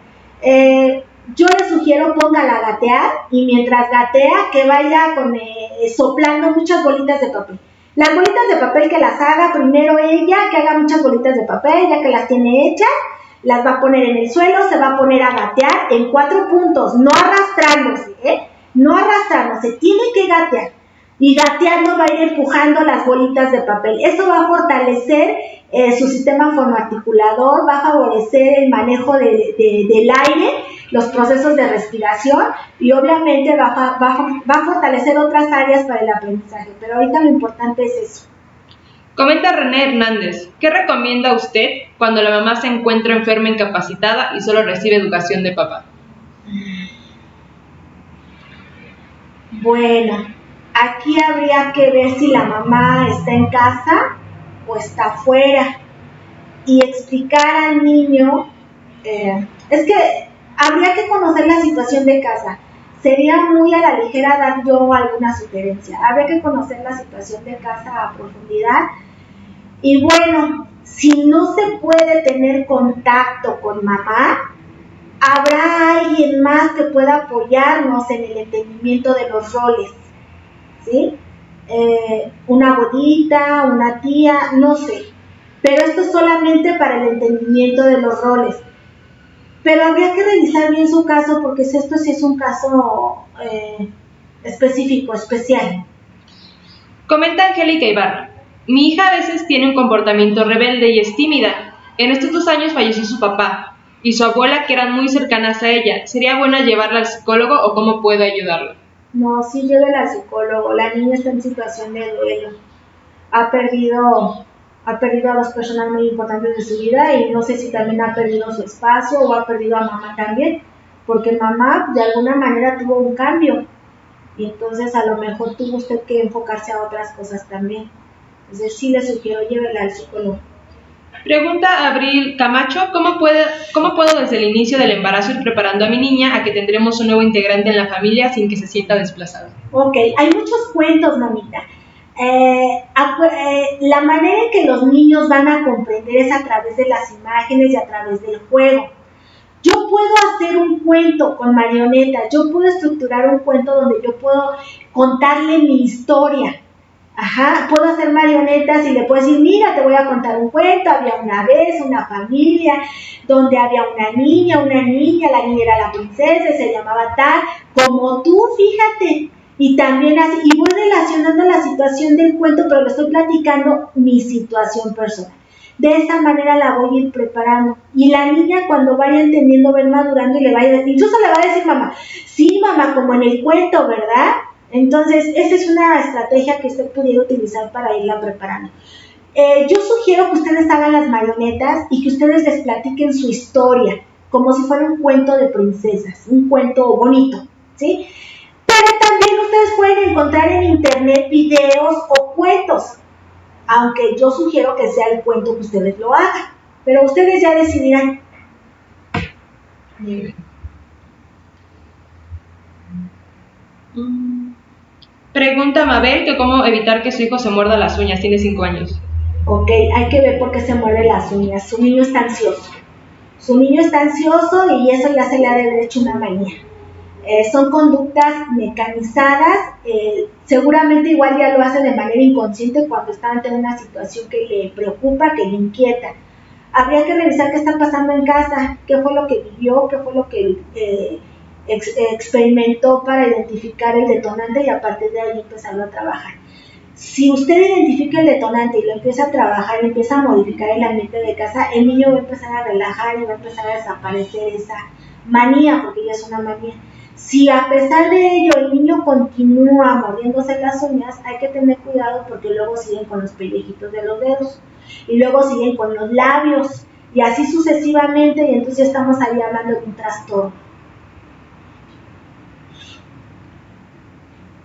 Yo le sugiero póngala a gatear y mientras gatea que vaya soplando muchas bolitas de papel. Las bolitas de papel que las haga primero ella, que haga muchas bolitas de papel, ya que las tiene hechas, las va a poner en el suelo, se va a poner a gatear en 4 puntos, no arrastrándose, no arrastrándose, tiene que gatear. Y gateando va a ir empujando las bolitas de papel. Eso va a fortalecer su sistema fonoarticulador, va a favorecer el manejo del aire, los procesos de respiración y obviamente va a fortalecer otras áreas para el aprendizaje. Pero ahorita lo importante es eso. Comenta René Hernández, ¿qué recomienda usted cuando la mamá se encuentra enferma, incapacitada y solo recibe educación de papá? Bueno, aquí habría que ver si la mamá está en casa o está afuera y explicar al niño, es que habría que conocer la situación de casa. Sería muy a la ligera dar yo alguna sugerencia. Habría que conocer la situación de casa a profundidad. Y bueno, si no se puede tener contacto con mamá, habrá alguien más que pueda apoyarnos en el entendimiento de los roles, ¿sí? Una abuelita, una tía, no sé. Pero esto es solamente para el entendimiento de los roles. Pero habría que revisar bien su caso porque esto sí es un caso específico, especial. Comenta Angélica Ibarra, mi hija a veces tiene un comportamiento rebelde y es tímida. En estos 2 años falleció su papá y su abuela, que eran muy cercanas a ella. ¿Sería buena llevarla al psicólogo o cómo puedo ayudarla? No, sí llévela al psicólogo. La niña está en situación de duelo. Ha perdido a 2 personas muy importantes de su vida y no sé si también ha perdido su espacio o ha perdido a mamá también, porque mamá de alguna manera tuvo un cambio y entonces a lo mejor tuvo usted que enfocarse a otras cosas también. Entonces sí le sugiero llévela al psicólogo. Pregunta Abril Camacho, ¿cómo puedo desde el inicio del embarazo ir preparando a mi niña a que tendremos un nuevo integrante en la familia sin que se sienta desplazada? Ok, hay muchos cuentos, mamita. La manera en que los niños van a comprender es a través de las imágenes y a través del juego. Yo puedo hacer un cuento con marionetas, yo puedo estructurar un cuento donde yo puedo contarle mi historia. Puedo hacer marionetas y le puedo decir, mira, te voy a contar un cuento, había una vez una familia donde había una niña, la niña era la princesa, se llamaba tal, como tú, fíjate. Y también así, y voy relacionando la situación del cuento, pero le estoy platicando mi situación personal. De esa manera la voy a ir preparando. Y la niña cuando vaya entendiendo, va madurando y incluso le va a decir mamá, sí mamá, como en el cuento, ¿verdad? Entonces, esa es una estrategia que usted pudiera utilizar para irla preparando. Yo sugiero que ustedes hagan las marionetas y que ustedes les platiquen su historia, como si fuera un cuento de princesas, un cuento bonito, ¿sí? Pero también ustedes pueden encontrar en internet videos o cuentos, aunque yo sugiero que sea el cuento que ustedes lo hagan, pero ustedes ya decidirán. Pregunta Mabel que cómo evitar que su hijo se muerda las uñas, tiene 5 años. Ok, hay que ver por qué se muerde las uñas. Su niño está ansioso. Y eso ya se le ha de haber hecho una manía. Son conductas mecanizadas, seguramente igual ya lo hace de manera inconsciente cuando está ante una situación que le preocupa, que le inquieta. Habría que revisar qué está pasando en casa, qué fue lo que vivió, qué fue lo que experimentó para identificar el detonante y a partir de ahí empezarlo a trabajar. Si usted identifica el detonante y lo empieza a trabajar, empieza a modificar el ambiente de casa, el niño va a empezar a relajar y va a empezar a desaparecer esa manía, porque ya es una manía. Si a pesar de ello el niño continúa mordiéndose las uñas, hay que tener cuidado porque luego siguen con los pellejitos de los dedos. y luego siguen con los labios, y así sucesivamente, y entonces ya estamos ahí hablando de un trastorno.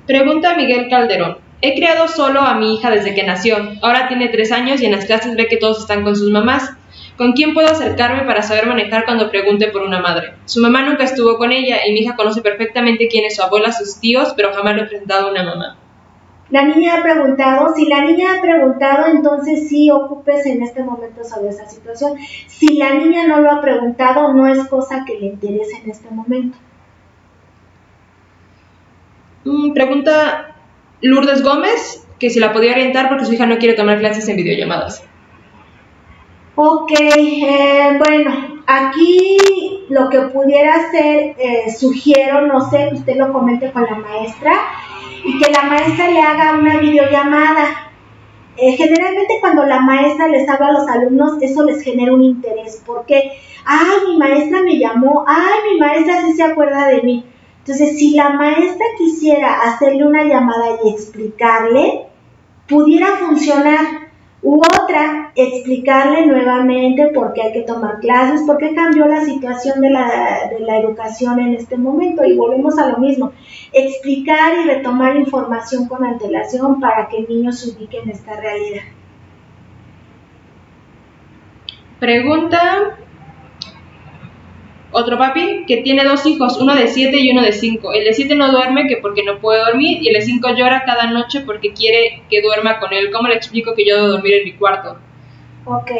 Pregunta Miguel Calderón. He criado solo a mi hija desde que nació. Ahora tiene 3 años y en las clases ve que todos están con sus mamás. ¿Con quién puedo acercarme para saber manejar cuando pregunte por una madre? Su mamá nunca estuvo con ella y mi hija conoce perfectamente quién es su abuela, sus tíos, pero jamás le he presentado a una mamá. La niña ha preguntado. Si la niña ha preguntado, entonces sí ocupes en este momento sobre esa situación. Si la niña no lo ha preguntado, no es cosa que le interese en este momento. Pregunta Lourdes Gómez, que si la podía orientar porque su hija no quiere tomar clases en videollamadas. Ok, bueno, aquí lo que pudiera hacer, sugiero, no sé, que usted lo comente con la maestra y que la maestra le haga una videollamada. Generalmente cuando la maestra les habla a los alumnos, eso les genera un interés, porque, ay, mi maestra me llamó, ay, mi maestra sí se acuerda de mí. Entonces, si la maestra quisiera hacerle una llamada y explicarle, pudiera funcionar. U otra, explicarle nuevamente por qué hay que tomar clases, por qué cambió la situación de la educación en este momento, y volvemos a lo mismo, explicar y retomar información con antelación para que el niño se ubique en esta realidad. Pregunta otro papi que tiene 2 hijos, uno de 7 y uno de 5. El de 7 no duerme que porque no puede dormir y el de 5 llora cada noche porque quiere que duerma con él. ¿Cómo le explico que yo debo dormir en mi cuarto? Ok,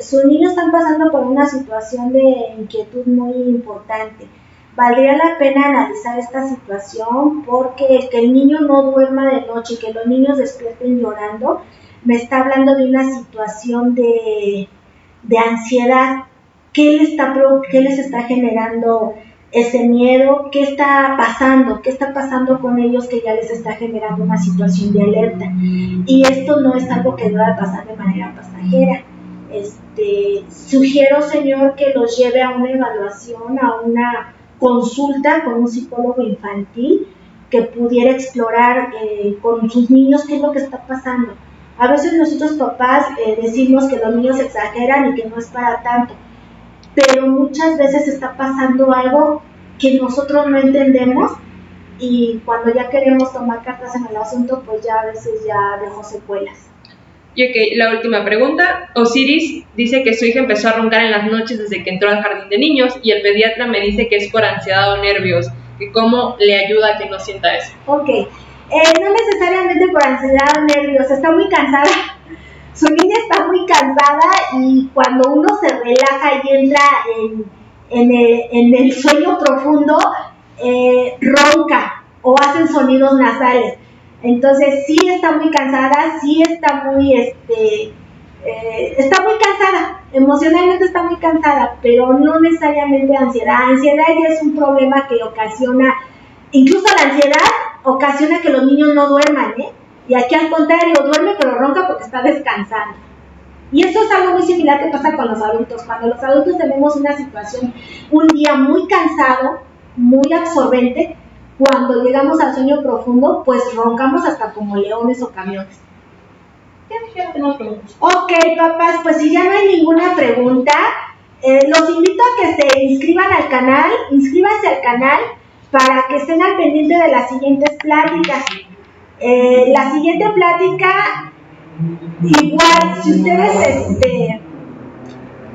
sus niños están pasando por una situación de inquietud muy importante. Valdría la pena analizar esta situación porque que el niño no duerma de noche y que los niños despierten llorando me está hablando de una situación de ansiedad. ¿Qué les está generando ese miedo? ¿Qué está pasando? ¿Qué está pasando con ellos que ya les está generando una situación de alerta? Y esto no es algo que deba pasar de manera pasajera. Sugiero, señor, que los lleve a una evaluación, a una consulta con un psicólogo infantil que pudiera explorar con sus niños qué es lo que está pasando. A veces nosotros papás decimos que los niños exageran y que no es para tanto, pero muchas veces está pasando algo que nosotros no entendemos y cuando ya queremos tomar cartas en el asunto, pues ya a veces ya dejó secuelas. Y ok, la última pregunta. Osiris dice que su hija empezó a roncar en las noches desde que entró al jardín de niños y el pediatra me dice que es por ansiedad o nervios, que cómo le ayuda a que no sienta eso. Ok, no necesariamente por ansiedad o nervios, está muy cansada. Su niña está muy cansada y cuando uno se relaja y entra en el sueño profundo, ronca o hacen sonidos nasales. Entonces sí está muy cansada, sí está muy, está muy cansada, emocionalmente está muy cansada, pero no necesariamente ansiedad. Ansiedad ya es un problema que ocasiona, incluso la ansiedad ocasiona que los niños no duerman, y aquí al contrario, duerme pero ronca porque está descansando. Y eso es algo muy similar que pasa con los adultos. Cuando los adultos tenemos una situación, un día muy cansado, muy absorbente, cuando llegamos al sueño profundo, pues roncamos hasta como leones o camiones. Ya tenemos preguntas. Ok, papás, pues si ya no hay ninguna pregunta, los invito a que se inscriban al canal, inscríbanse al canal para que estén al pendiente de las siguientes pláticas. La siguiente plática, igual, si ustedes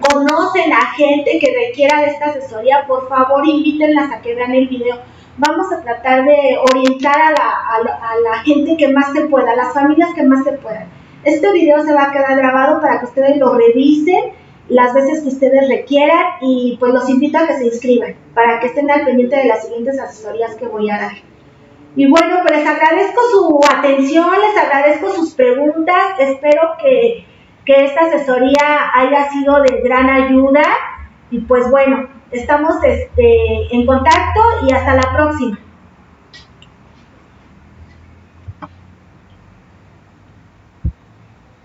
conocen a gente que requiera de esta asesoría, por favor invítenlas a que vean el video. Vamos a tratar de orientar a la gente que más se pueda, a las familias que más se puedan. Este video se va a quedar grabado para que ustedes lo revisen las veces que ustedes requieran y pues los invito a que se inscriban para que estén al pendiente de las siguientes asesorías que voy a dar. Y bueno, pues les agradezco su atención, les agradezco sus preguntas, espero que esta asesoría haya sido de gran ayuda y pues bueno, estamos en contacto y hasta la próxima.